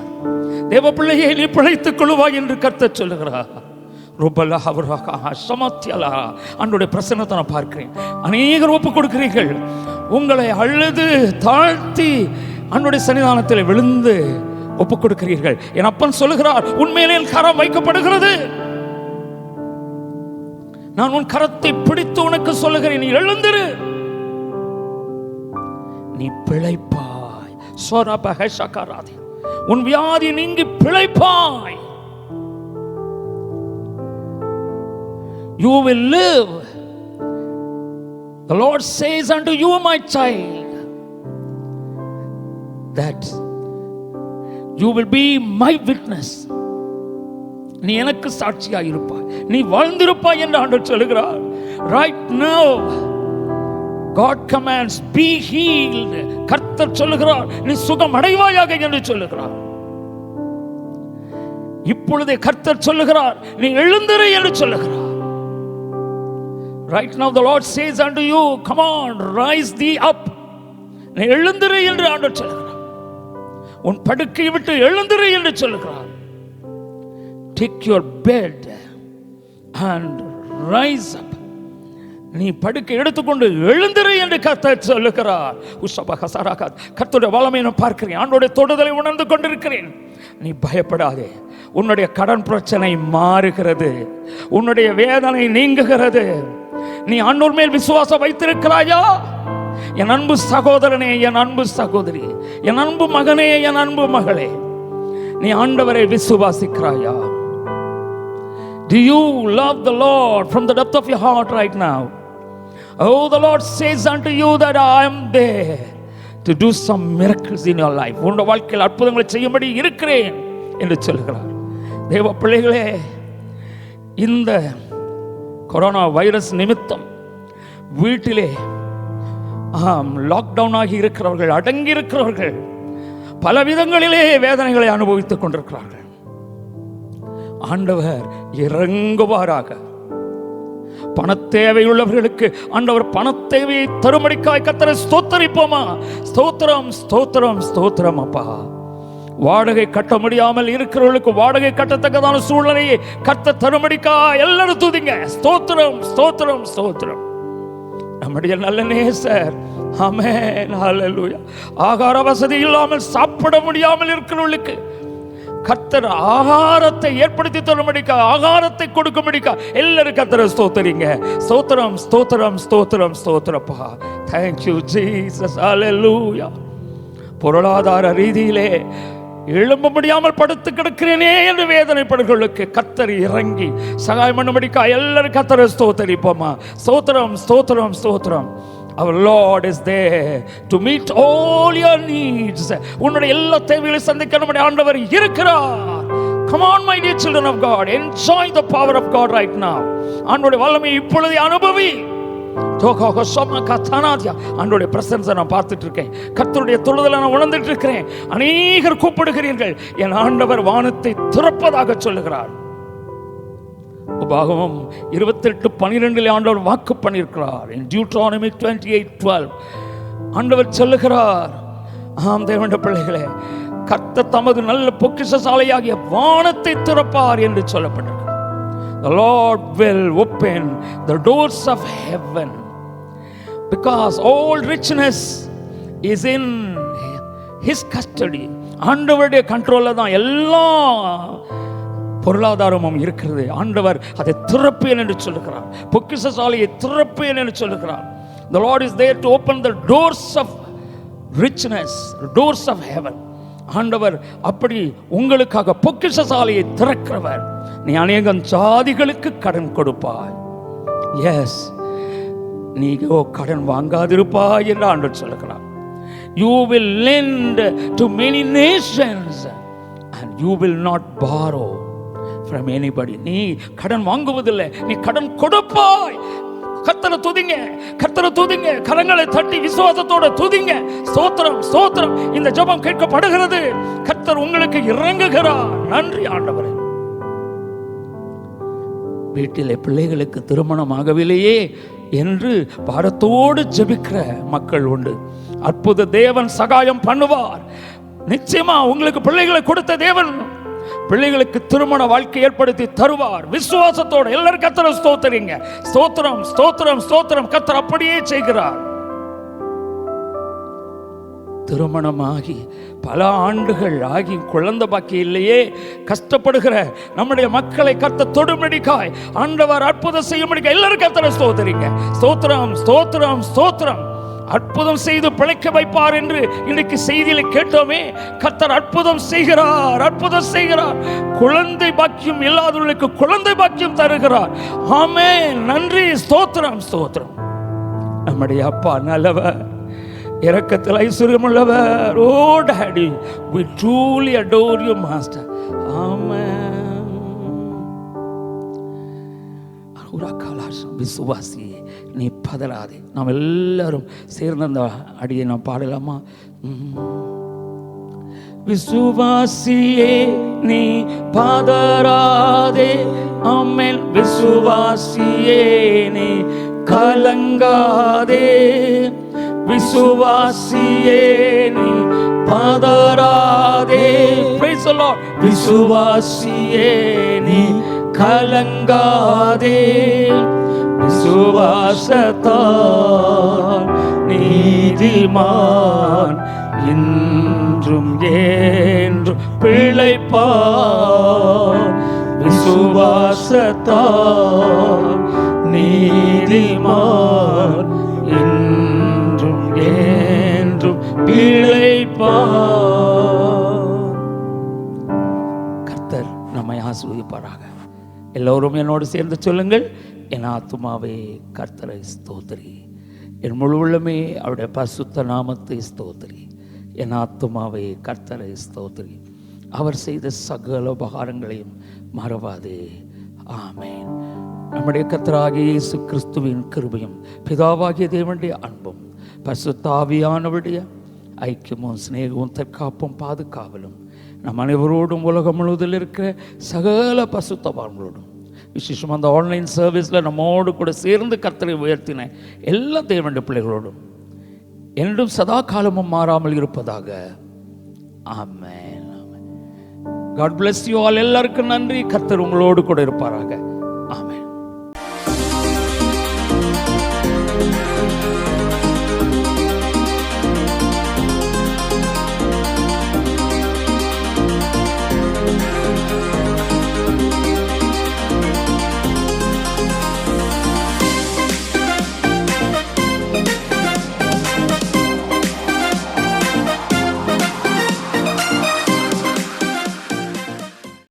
தேவ பிள்ளையை நீ பிழைத்துக் கொள்வாய் என்று கர்த்தர் சொல்லுகிறார். அன்றைய பிரசன்னத்தை நான் பார்க்கிறேன். அநேகர் ஒப்பு கொடுக்கிறீர்கள். உங்களை அழுது தாழ்த்தி அன்றைய சன்னிதானத்தில் விழுந்து ஒப்பு கொடுக்கிறீர்கள். என் அப்பன் சொல்லுகிறார், உன்மேலே கரம் வைக்கப்படுகிறது. நான் உன் கரத்தை பிடித்து உனக்கு சொல்லுகிறேன், நீ எழுந்திரு, நீ பிழைப்பாய். உன் வியாதி நீங்கி பிழைப்பாய். You will live. The Lord says unto you, my child, that you will be my witness. நீ எனக்கு சாட்சியாக இருப்பாய், நீ வாழ்ந்திருப்பாய் என்று ஆண்டவர் சொல்லுகிறார். Right now God commands, be healed. கர்த்தர் சொல்லுகிறார், நீ சுகம் அடைவாயாக என்று சொல்லுகிறார். இப்பொழுதே கர்த்தர் சொல்லுகிறார், நீ எழுந்திரு என்று சொல்லுகிறார். Right now the Lord says unto you, come on, rise thee up. நீ எழுந்திரு என்று ஆண்டவர் சொல்லுகிறார். உன் படுக்கையை விட்டு எழுந்திரு என்று சொல்லுகிறார். Take your bed and rise up. நீ படுக்கை எடுத்துக்கொண்டு எழுந்திரு என்று கர்த்தர் சொல்லுகிறார். கர்த்தருடைய வல்லமையை நான் பார்க்கிறேன். ஆண்டவருடைய தொடுதலை உணர்ந்து கொண்டிருக்கிறேன். நீ பயப்படாதே. உன்னுடைய கடன் பிரச்சனை மாறுகிறது. உன்னுடைய வேதனை நீங்குகிறது. நீ ஆண்டவர் மேல் விசுவாசம் வைத்திருக்கிறாயா? என் அன்பு சகோதரனே, என் அன்பு சகோதரி, என் அன்பு மகனே, என் அன்பு மகளே, நீ ஆண்டவரை விசுவாசிக்கிறாயா? Do you love the Lord from the depth of your heart right now? Oh, the Lord says unto you that I am there to do some miracles in your life. உன்னுடைய வாழ்க்கையில் அற்புதங்களை செய்யும்படி இருக்கிறேன் என்று சொல்கிறார். தேவ பிள்ளைகளே, இந்த கொரோனா வைரஸ் நிமித்தம் வீட்டிலே லாக்டவுன் ஆகி இருக்கிறவர்கள், அடங்கி இருக்கிறவர்கள் பல விதங்களிலே வேதனைகளை அனுபவித்துக் கொண்டிருக்கிறார்கள். ஆண்டவர் இறங்குவாராக. பணத்தேவையுள்ளவர்களுக்கு ஆண்டவர் பணத்தேவையை தரும்படிக்காய் கர்த்தரை ஸ்தோத்தரிப்போமா? ஸ்தோத்திரம், ஸ்தோத்திரம், ஸ்தோத்திரம். அப்பா, வாடகை கட்ட முடியாமல் இருக்கிறவர்களுக்கு வாடகை கட்டத்தக்கதான சூழ்நிலையை கர்த்தர் தரும்படிக்காய் எல்லாரும் துதிங்க. ஸ்தோத்திரம், ஸ்தோத்திரம், ஸ்தோத்திரம். நம்முடைய நல்ல நேசர். ஆமென், ஹல்லேலூயா. ஆகார வசதி இல்லாமல் சாப்பிட முடியாமல் இருக்கிறவர்களுக்கு கர்த்தர் ஆகாரத்தை ஏற்படுத்தி தரும்படிக்கா, ஆகாரத்தை கொடுக்கும்படிக்கா எல்லாரும் கர்த்தரை ஸ்தோத்தரிங்க. ஸ்தோத்திரம், ஸ்தோத்திரம், ஸ்தோத்திரம், ஸ்தோத்திரப்பா. Thank you Jesus. ஹல்லேலூயா. பொருளாதார ரீதியிலே எழும்ப முடியாமல் படுத்து கிடக்கிறேனே என்று வேதனைப்படுகளுக்கு கர்த்தர் இறங்கி சகாயம் பண்ணும்படிக்கா எல்லாரும் கர்த்தரை ஸ்தோத்தரிப்போமா? ஸ்தோத்திரம், ஸ்தோத்திரம், ஸ்தோத்திரம். Our Lord is there to meet all your needs. உன்னுடைய எல்லா தேவைகளையும் சந்திக்க நம்முடைய ஆண்டவர் இருக்கிறார். Come on my dear children of God, enjoy the power of God right now. ஆண்டவருடைய வல்லமையை இப்பொழுதே அனுபவி. ஆண்டவருடைய பிரசன்ஸை நான் பார்த்துட்டு இருக்கேன். கர்த்தருடைய தொழுதலை நான் உணர்ந்துட்டு இருக்கிறேன். அநேகர் கூப்பிடுகிறீர்கள். என் ஆண்டவர் வானத்தை திறப்பதாக சொல்லுகிறார். உபாகமம் 28:12 ஆண்டவர் வாக்கு பண்ணியிருக்கிறார். In Deuteronomy 28:12 ஆண்டவர் சொல்லுகிறார், ஆம் தேவனுடைய பிள்ளைகளே, கர்த்தர் தமது நல்ல பொக்கிஷசாலையாகிய வானத்தை திறப்பார் என்று சொல்லப்பட்டிருக்கிறது. The Lord will open the doors of heaven because all richness is in his custody. ஆண்டவருடைய கண்ட்ரோல்ல தான் எல்லா பொருளாதாரமும் இருக்கிறது. ஆண்டவர் அதை திறப்பேன் என்று சொல்லுகிறார். பொக்கிஷ சாலையை திறப்பேன் என்று சொல்லுகிறார். The Lord is there to open the doors of richness, doors of heaven. ஆண்டவர் அப்படி உங்களுக்காக பொக்கிஷ சாலையை திறக்கிறவர். நீ அநேகம் ஜாதிகளுக்கு கடன் கொடுப்பாய். எஸ், நீ கடன் வாங்காதிருப்பாய் என்று ஆண்டவர் சொல்லுகிறார். You will lend to many nations and you will not borrow from anybody. நீ கடன் வாங்குவதில்லை, நீ கடன் கொடுப்பாய். கர்த்தரை துதிங்க, கர்த்தரை துதிங்க, கரங்களை தட்டி விசுவாசத்தோட துதிங்க. ஸ்தோத்திரம், ஸ்தோத்திரம். இந்த ஜெபம் கேட்கப்படுகிறது. கர்த்தர் உங்களுக்கு இறங்குகிறார். நன்றி ஆண்டவரே. வீட்டிலே பிள்ளைகளுக்கு திருமணம் ஆகவில்லையே என்று பாரத்தோடு ஜெபிக்கிற மக்கள் உண்டு. அற்புத தேவன் சகாயம் பண்ணுவார். நிச்சயமா உங்களுக்கு பிள்ளைகளை கொடுத்த தேவன் பிள்ளைகளுக்கு திருமண வாழ்க்கை ஏற்படுத்தி தருவார். விசுவாசத்தோட எல்லாரும் கர்த்தரை ஸ்தோத்திரிங்க. ஸ்தோத்திரம், ஸ்தோத்திரம், ஸ்தோத்திரம். கர்த்தர் அப்படியே செய்கிறார். திருமணமாகி பல ஆண்டுகள் ஆகி குழந்தை பாக்கி இல்லையே கஷ்டப்படுகிற நம்முடைய மக்களை கர்த்தர் தொடும்படிக்காய் ஆண்டவர் அற்புதம் செய்யும்படிக்காய் எல்லாரும் கர்த்தரை ஸ்தோத்திரிங்க. ஸ்தோத்திரம், ஸ்தோத்திரம், ஸ்தோத்திரம். அற்புதம் செய்து பிழைக்க வைப்பார் என்று இன்னைக்கு செய்தியில கேட்டோமே. கர்த்தர் அற்புதம் செய்கிறார், அற்புதம் செய்கிறார். குழந்தை பாக்கியம் இல்லாதவர்களுக்கு குழந்தை பாக்கியம் தருகிறார். ஆமென். நன்றி, ஸ்தோத்திரம், ஸ்தோத்திரம். நம்முடைய அப்பா நல்லவர், இரக்கத்தில் ஐஸ்வர்யம் உள்ளவர். Oh daddy, we truly adore you master. ஆமென். விசுவாசியே, நீ பதறாதே. நாம் எல்லாரும் சேர்ந்த அந்த அடியை நாம் பாடலாமா? விசுவாசியே நீ பதறாதே. ஆமென். விசுவாசியே நீ கலங்காதே. விசுவாசியே நீ பதறாதே. Praise the Lord. விசுவாசியே நீ கலங்காதே. விசுவாசத்தால் நீதிமான் இன்றும் என்றும் பிழைப்பார். விசுவாசத்தால் நீதிமான் இன்றும் என்றும் பிழைப்பார். கர்த்தர் நம்மை ஆசீர்வதிப்பாராக. எல்லோரும் என்னோடு சேர்ந்து சொல்லுங்கள். என் ஆத்துமாவே கர்த்தரை ஸ்தோத்திரி, என் முழு உள்ளமே அவருடைய பரிசுத்த நாமத்தை ஸ்தோத்திரி. என் ஆத்துமாவே கர்த்தரை ஸ்தோத்திரி, அவர் செய்த சகல உபகாரங்களையும் மறவாதே. ஆமென். நம்முடைய கர்த்தராகிய இயேசு கிறிஸ்துவின் கிருபையும் பிதாவாகிய தேவனுடைய அன்பும் பரிசுத்த ஆவியானவருடைய ஐக்கியமும் சிநேகமும் தற்காப்பும் பாதுகாவலும் நம் அனைவரோடும் உலகம் முழுவதில் இருக்கிற சகல பரிசுத்தவான்களோடும் விசேஷமாக அந்த ஆன்லைன் சர்வீஸில் நம்மோடு கூட சேர்ந்து கர்த்தரை உயர்த்தின எல்லா தேவனுடைய பிள்ளைகளோடும் என்றும் சதா காலமும் மாறாமல் இருப்பதாக. ஆமென். God bless you all. எல்லாருக்கும் நன்றி. கர்த்தர் உங்களோடு கூட இருப்பாராக.